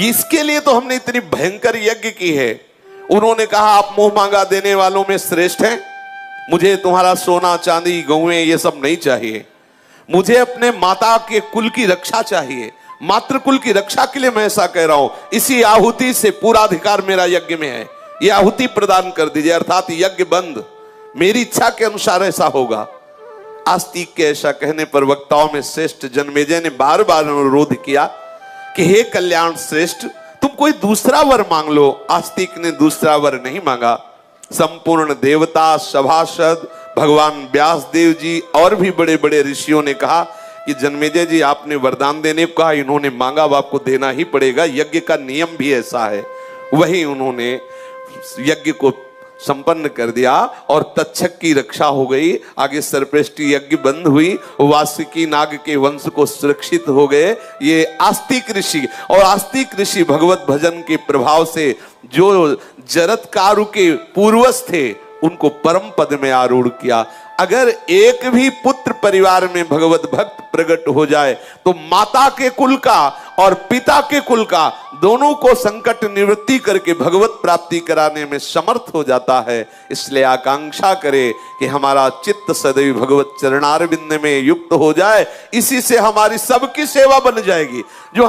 इसके लिए तो हमने इतनी भयंकर यज्ञ की है। उन्होंने कहा आप मुंह मांगा देने वालों में श्रेष्ठ हैं, मुझे तुम्हारा सोना चांदी गौएं ये सब नहीं चाहिए, मुझे अपने माता के कुल की रक्षा चाहिए, मातृ कुल की रक्षा के लिए मैं ऐसा कह रहा हूं। इसी आहुति से पूरा अधिकार मेरा यज्ञ में है, ये आहुति प्रदान कर दीजिए, अर्थात यज्ञ बंद, मेरी इच्छा के अनुसार ऐसा होगा। आस्तिक के ऐसा कहने पर वक्ताओं में श्रेष्ठ जन्मेजय ने बार बार अनुरोध किया कि हे कल्याण श्रेष्ठ, तुम कोई दूसरा वर मांग लो। आस्तिक ने दूसरा वर नहीं मांगा। संपूर्ण देवता, सभासद, भगवान व्यास देव जी और भी बड़े बड़े ऋषियों ने कहा कि जन्मेजय जी आपने वरदान देने को कहा, इन्होंने मांगा, अब आपको देना ही पड़ेगा, यज्ञ का नियम भी ऐसा है। वही उन्होंने यज्ञ को संपन्न कर दिया और तक्षक की रक्षा हो गई। आगे सर्पेष्टि यज्ञ बंद हुई, वासुकी नाग के वंश को सुरक्षित हो गए। ये आस्तिक ऋषि, और आस्तिक ऋषि भगवत भजन के प्रभाव से जो जरत्कारु के पूर्वज थे उनको परम पद में आरूढ़ किया। अगर एक भी पुत्र परिवार में भगवत भक्त प्रकट हो जाए तो माता के कुल का और पिता के कुल का दोनों को संकट निवृत्ति करके भगवत प्राप्ति कराने में समर्थ हो जाता है। इसलिए आकांक्षा करे कि हमारा चित्त सदैव भगवत चरणारविंद में युक्त हो जाए, इसी से हमारी सबकी सेवा बन जाएगी। जो